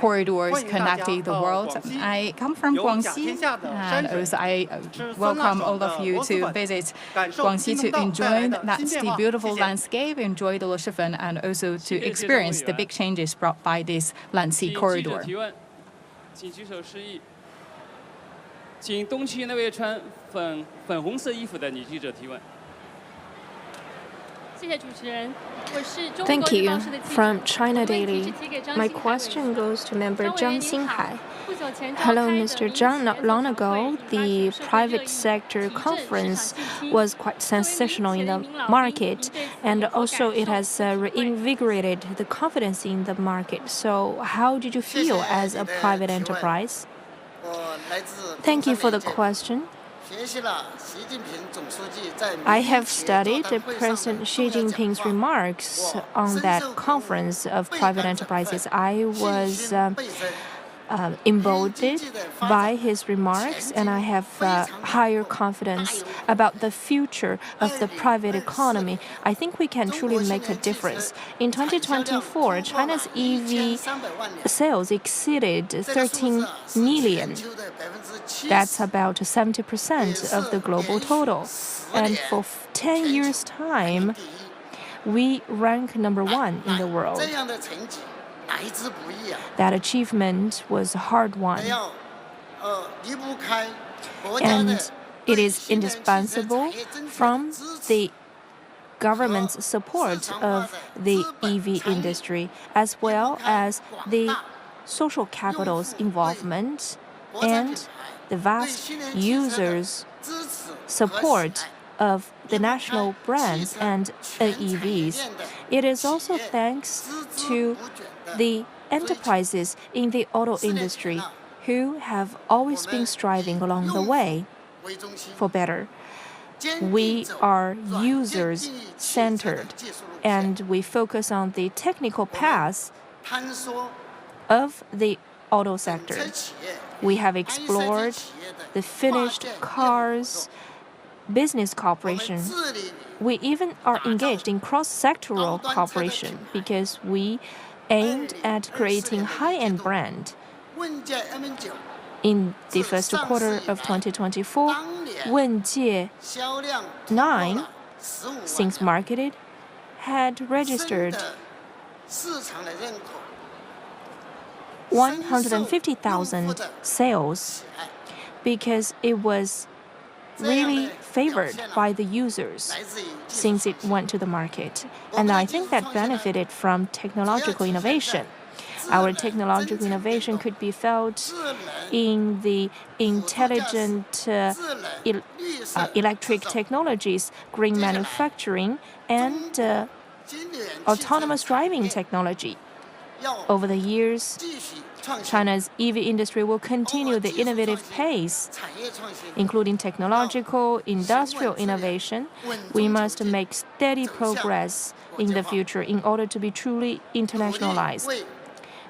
corridors connecting the world. I come from Guangxi, and also I welcome all of you to visit Guangxi to enjoy the beautiful landscape, enjoy the luoshifeng, and also to experience the big changes brought by this Land Sea corridor. 请东区那位穿粉红色衣服的女记者提问。谢谢主持人。Thank you. From China Daily, my question goes to member Zhang Xinhai. Hello, Mr. Zhang. Not long ago, the private sector conference was quite sensational in the market, and also it has reinvigorated the confidence in the market. So, how did you feel as a private enterprise? Thank you for the question. I have studied President Xi Jinping's remarks on that conference of private enterprises. I was emboldened by his remarks, and I have higher confidence about the future of the private economy. I think we can truly make a difference. In 2024, China's EV sales exceeded 13 million. That's about 70% of the global total. And for 10 years' time, we rank number 1 in the world. That achievement was a hard one. And it is indispensable from the government's support of the EV industry, as well as the social capital's involvement and the vast users' support of the national brands and EVs. It is also thanks to the enterprises in the auto industry who have always been striving along the way for better. We are users-centered, and we focus on the technical paths of the auto sector. We have explored the finished cars business cooperation. We even are engaged in cross-sectoral cooperation because we aimed at creating high-end brand. In the first quarter of 2024, Wenjie 9, since marketed, had registered 150,000 sales because it was really favored by the users since it went to the market. And I think that benefited from technological innovation. Our technological innovation could be felt in the intelligent electric technologies, green manufacturing, and autonomous driving technology. Over the years, China's EV industry will continue the innovative pace, including technological, industrial innovation. We must make steady progress in the future in order to be truly internationalized.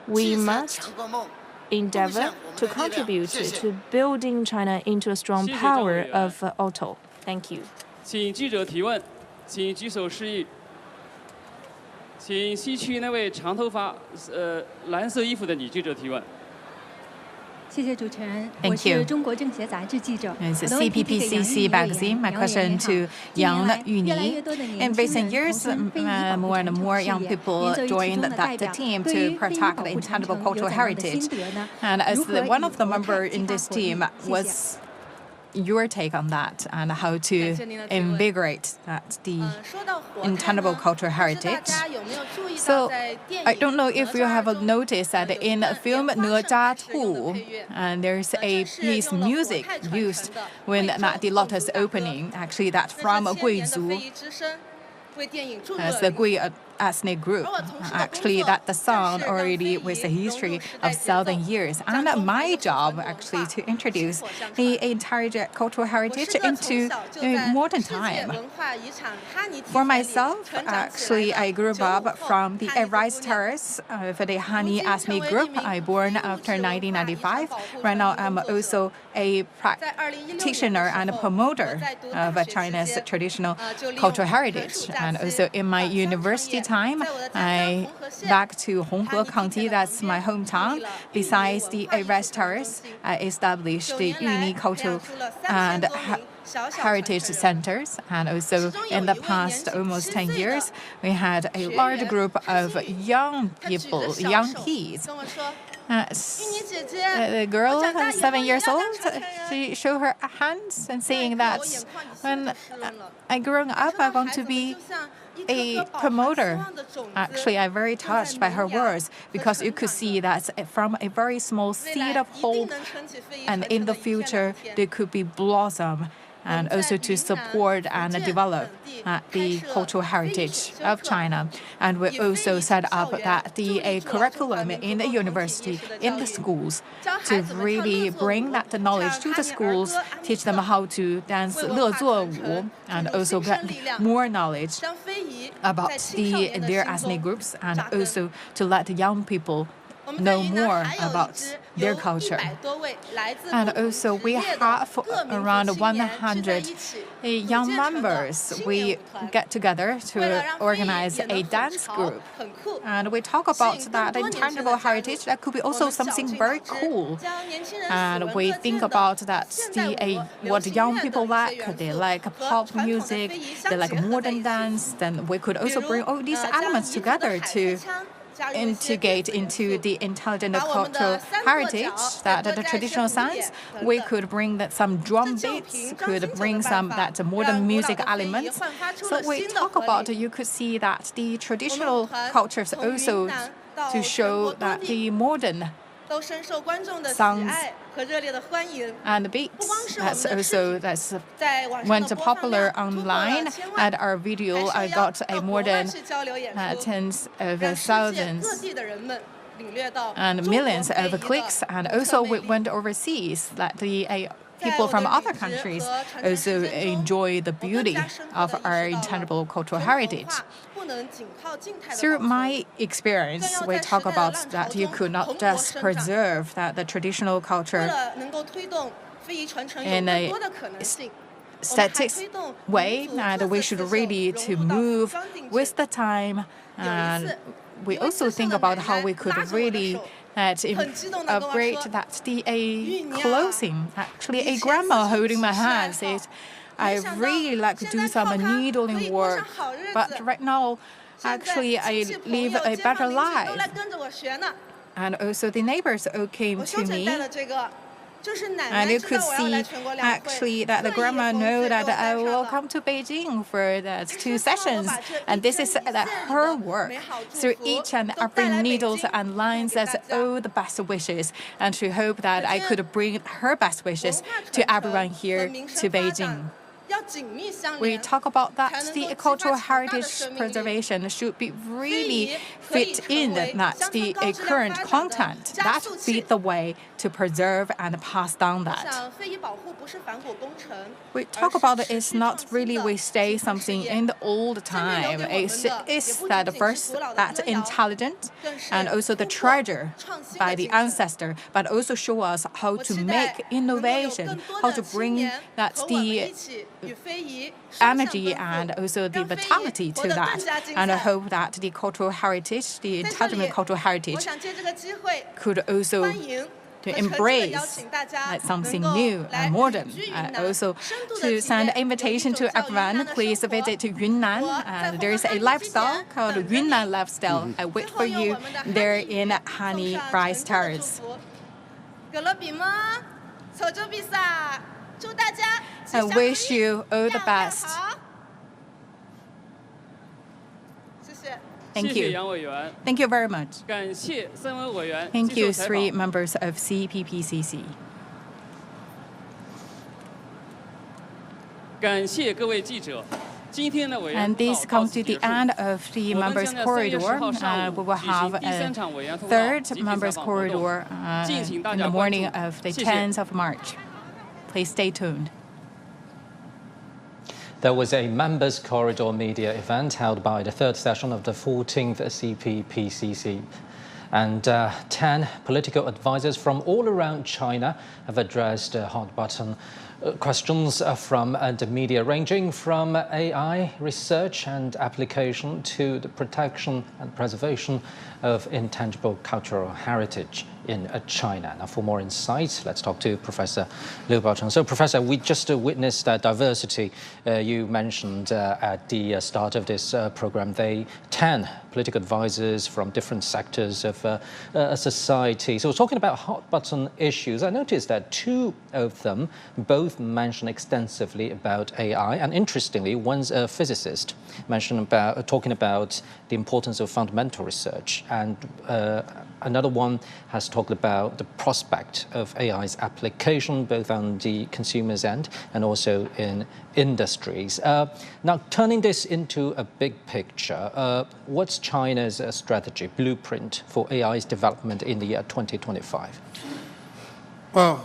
We must endeavor to contribute to building China into a strong power of auto. Thank you. 请记者提问，请举手示意。请西区那位长头发、蓝色衣服的女记者提问。谢谢主持人， 我是中国政协杂志记者。 It's a CPPCC magazine. My question to Yang Yuni. In recent years, more and more young people joined that team to protect the intangible cultural heritage. And as one of the members in this team, what's your take on that and how to invigorate the intangible cultural heritage? So I don't know if you have noticed that in the film Ne Zha Tu, and there's a piece of music used when the lotus opening. Actually, that's from Guizhu. As the Gui ethnic group. Actually, that the song already with a history of 1,000 years. And my job actually to introduce the entire cultural heritage into modern time. For myself, actually, I grew up from the rice terrace for the Han ethnic group. I born after 1995. Right now, I'm also a practitioner and a promoter of China's traditional cultural heritage. And also in my university time, I back to Honghe County, that's my hometown. Besides the rice terrace, I established the unique cultural and heritage centers. And also in the past almost 10 years, we had a large group of young people, young kids. The girl, 7 years old, she showed her hands and saying that when I grow up, I want to be a promoter, actually, I'm very touched by her words because you could see that from a very small seed of hope, and in the future, there could be blossom, and also to support and develop the cultural heritage of China. And we also set up that a curriculum in the university, in the schools, to really bring that knowledge to the schools, teach them how to dance 乐作舞, and also get more knowledge about their ethnic groups, and also to let young people know more about their culture. And also we have around 100 young members. We get together to organize a dance group. And we talk about that intangible heritage. That could be also something very cool. And we think about that what young people like. They like pop music, they like modern dance. Then we could also bring all these elements together to integrate into the intelligent cultural heritage, that the traditional sounds. We could bring that some drum beats, could bring some that modern music elements. So we talk about, you could see that the traditional cultures also to show that the modern sounds and beats. That's went popular online. At our video, I got a more than tens of thousands and millions of clicks. And also we went overseas. That the people from other countries also enjoy the beauty of our intangible cultural heritage. Through my experience, we talk about that you could not just preserve that the traditional culture in a static way, and we should really to move with the time. And we also think about how we could really upgrade that the clothing. Actually, a grandma holding my hand says, I really like to do some needling work, but right now, actually, I live a better life. And also the neighbors all came to me. And you could see actually that the grandma know that I will come to Beijing for that 2 sessions. And this is her work. Through each and every needles and lines, that's all the best wishes. And to hope that I could bring her best wishes to everyone here to Beijing. We talk about that the cultural heritage preservation should be really fit in that the current content. That would be the way to preserve and pass down that. We talk about it's not really we say something in the old time. It's that first that intelligent and also the treasure by the ancestor, but also show us how to make innovation, how to bring that the energy and also the vitality to that. And I hope that the cultural heritage, the intelligent cultural heritage, could also to embrace something new and modern. Also, to send an invitation to everyone, please visit Yunnan. There is a lifestyle called Yunnan Lifestyle. I wait for you there in Honey Rice Terrace. I wish you all the best. Thank you. Thank you very much. Thank you, 3 members of CPPCC. And this comes to the end of the members' corridor. We will have a 3rd members' corridor in the morning of the 10th of March. Please stay tuned. There was a members' corridor media event held by the 3rd session of the 14th CPPCC. And 10 political advisors from all around China have addressed hot-button questions from the media, ranging from AI research and application to the protection and preservation of intangible cultural heritage in China. Now, for more insight, let's talk to Professor Liu Baocheng. So, Professor, we just witnessed diversity you mentioned at the start of this program. 10 political advisors from different sectors of society. So we're talking about hot button issues. I noticed that two of them both mention extensively about AI, and interestingly, one's a physicist, talking about the importance of fundamental research, and another one has talked about the prospect of AI's application both on the consumer's end and also in industries. Now, turning this into a big picture, what's China's strategy, blueprint for AI's development in the year 2025? Well,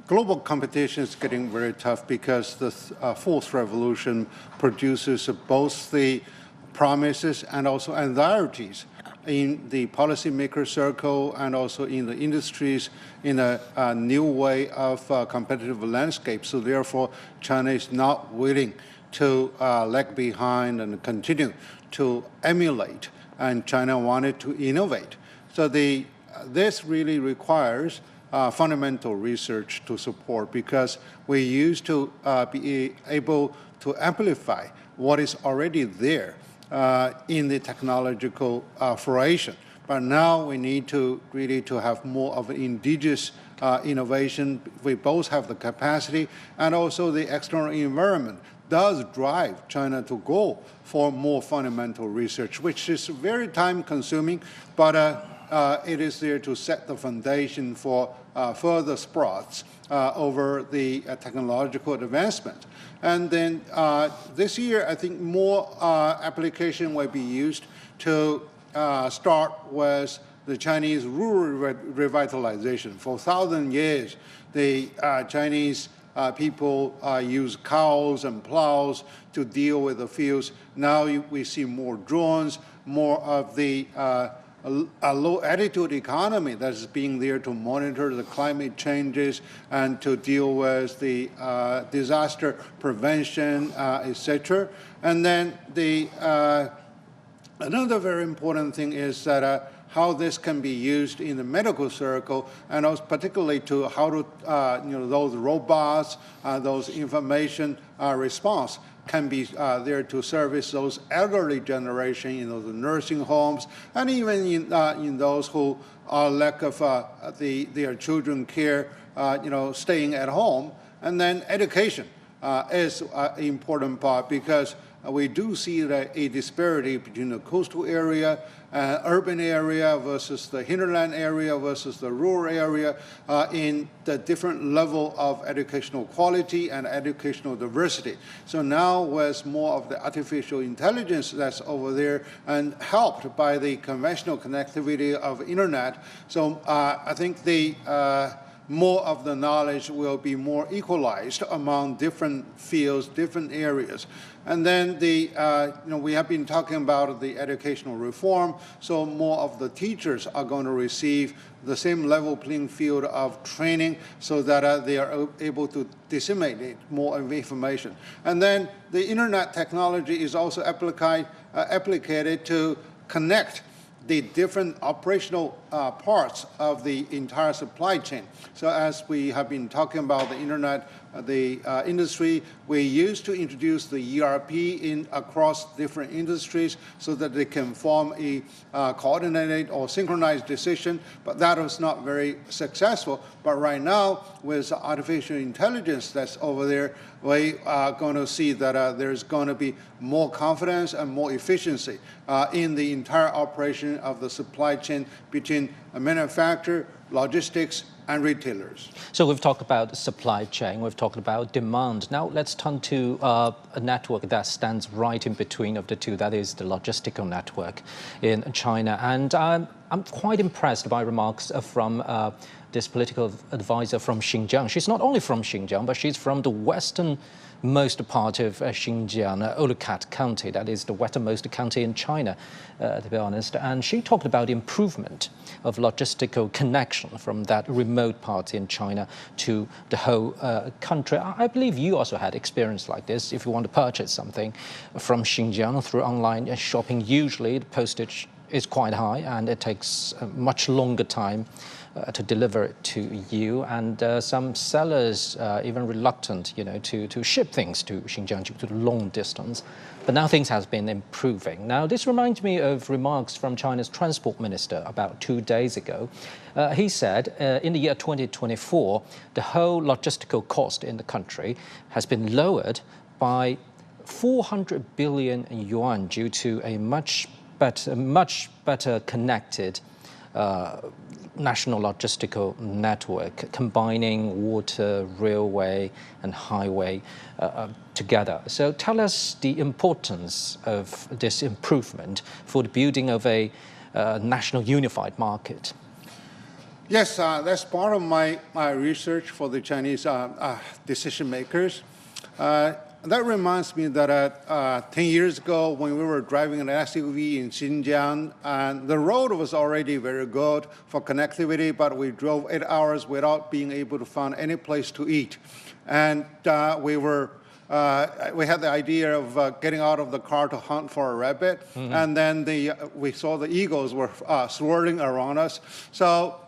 global competition is getting very tough because the fourth revolution produces both the promises and also anxieties in the policymaker circle and also in the industries in a new way of competitive landscape. So therefore, China is not willing to lag behind and continue to emulate, and China wanted to innovate. So this really requires fundamental research to support, because we used to be able to amplify what is already there in the technological fruition. But now we need to really have more of an indigenous innovation. We both have the capacity, and also the external environment does drive China to go for more fundamental research, which is very time-consuming, but it is there to set the foundation for further sprouts over the technological advancement. And then this year, I think more application will be used to start with the Chinese rural revitalization. For 1,000 years, the Chinese people use cows and plows to deal with the fields. Now we see more drones, more of the a low-altitude economy that is being there to monitor the climate changes and to deal with the disaster prevention, etc. And then another very important thing is that how this can be used in the medical circle, and also particularly to how to, those robots, those information response can be there to service those elderly generation in those nursing homes, and even in those who are lack of their children care, staying at home. And then education is an important part, because we do see a disparity between the coastal area, urban area versus the hinterland area versus the rural area in the different level of educational quality and educational diversity. So now with more of the artificial intelligence that's over there and helped by the conventional connectivity of internet, so I think more of the knowledge will be more equalized among different fields, different areas. And then we have been talking about the educational reform, so more of the teachers are going to receive the same level playing field of training so that they are able to disseminate more information. And then the internet technology is also applicated to connect the different operational parts of the entire supply chain. So as we have been talking about the internet, the industry, we used to introduce the ERP across different industries so that they can form a coordinated or synchronized decision, but that was not very successful. But right now, with artificial intelligence that's over there, we are going to see that there's going to be more confidence and more efficiency in the entire operation of the supply chain between a manufacturer, logistics, and retailers. So we've talked about supply chain, we've talked about demand. Now let's turn to a network that stands right in between of the two, that is the logistical network in China. And I'm quite impressed by remarks from this political advisor from Xinjiang. She's not only from Xinjiang, but she's from the westernmost part of Xinjiang, Ulukat County, that is the westernmost county in China, to be honest. And she talked about improvement of logistical connection from that remote part in China to the whole country. I believe you also had experience like this. If you want to purchase something from Xinjiang through online shopping, usually the postage is quite high, and it takes a much longer time to deliver it to you, and some sellers even reluctant, to ship things to Xinjiang due to the long distance. But now things have been improving. Now, this reminds me of remarks from China's transport minister about 2 days ago. He said in the year 2024, the whole logistical cost in the country has been lowered by 400 billion yuan due to a much better connected national logistical network, combining water, railway, and highway together. So tell us the importance of this improvement for the building of a national unified market. Yes, that's part of my research for the Chinese decision makers. That reminds me that 10 years ago, when we were driving an SUV in Xinjiang, and the road was already very good for connectivity, but we drove 8 hours without being able to find any place to eat. And we had the idea of getting out of the car to hunt for a rabbit, and then we saw the eagles were swirling around us. So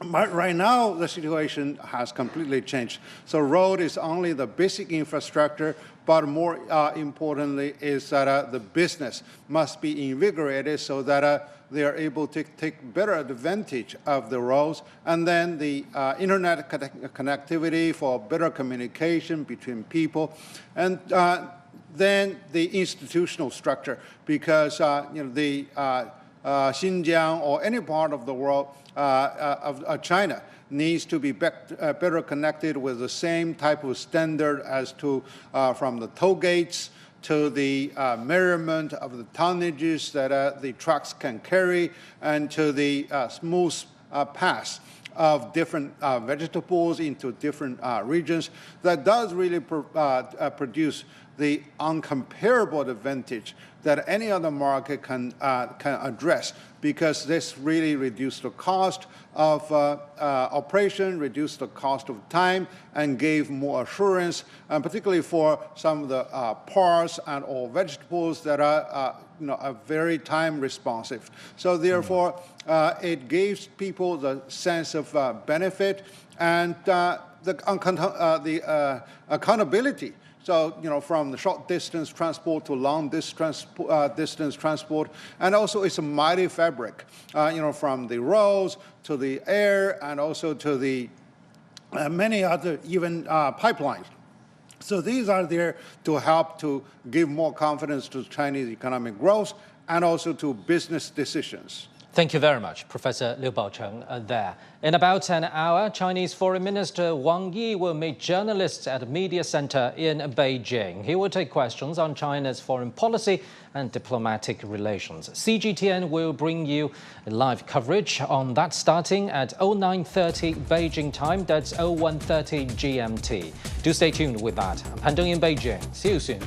right now, the situation has completely changed. So road is only the basic infrastructure, but more importantly is that the business must be invigorated so that they are able to take better advantage of the roads. And then the internet connectivity for better communication between people. And then the institutional structure, because the Xinjiang or any part of the world of China needs to be better connected with the same type of standard as to from the toll gates to the measurement of the tonnages that the trucks can carry, and to the smooth pass of different vegetables into different regions. That does really produce the uncomparable advantage that any other market can address, because this really reduced the cost of operation, reduced the cost of time, and gave more assurance, and particularly for some of the parts and or vegetables that are very time responsive. So therefore, it gives people the sense of benefit and the accountability. So, from the short distance transport to long distance transport, and also it's a mighty fabric, from the roads to the air, and also to the many other even pipelines. So these are there to help to give more confidence to Chinese economic growth and also to business decisions. Thank you very much, Professor Liu Baocheng there. In about an hour, Chinese Foreign Minister Wang Yi will meet journalists at the Media Center in Beijing. He will take questions on China's foreign policy and diplomatic relations. CGTN will bring you live coverage on that starting at 09:30 Beijing time, that's 01:30 GMT. Do stay tuned with that. I'm Pan Deng in Beijing. See you soon.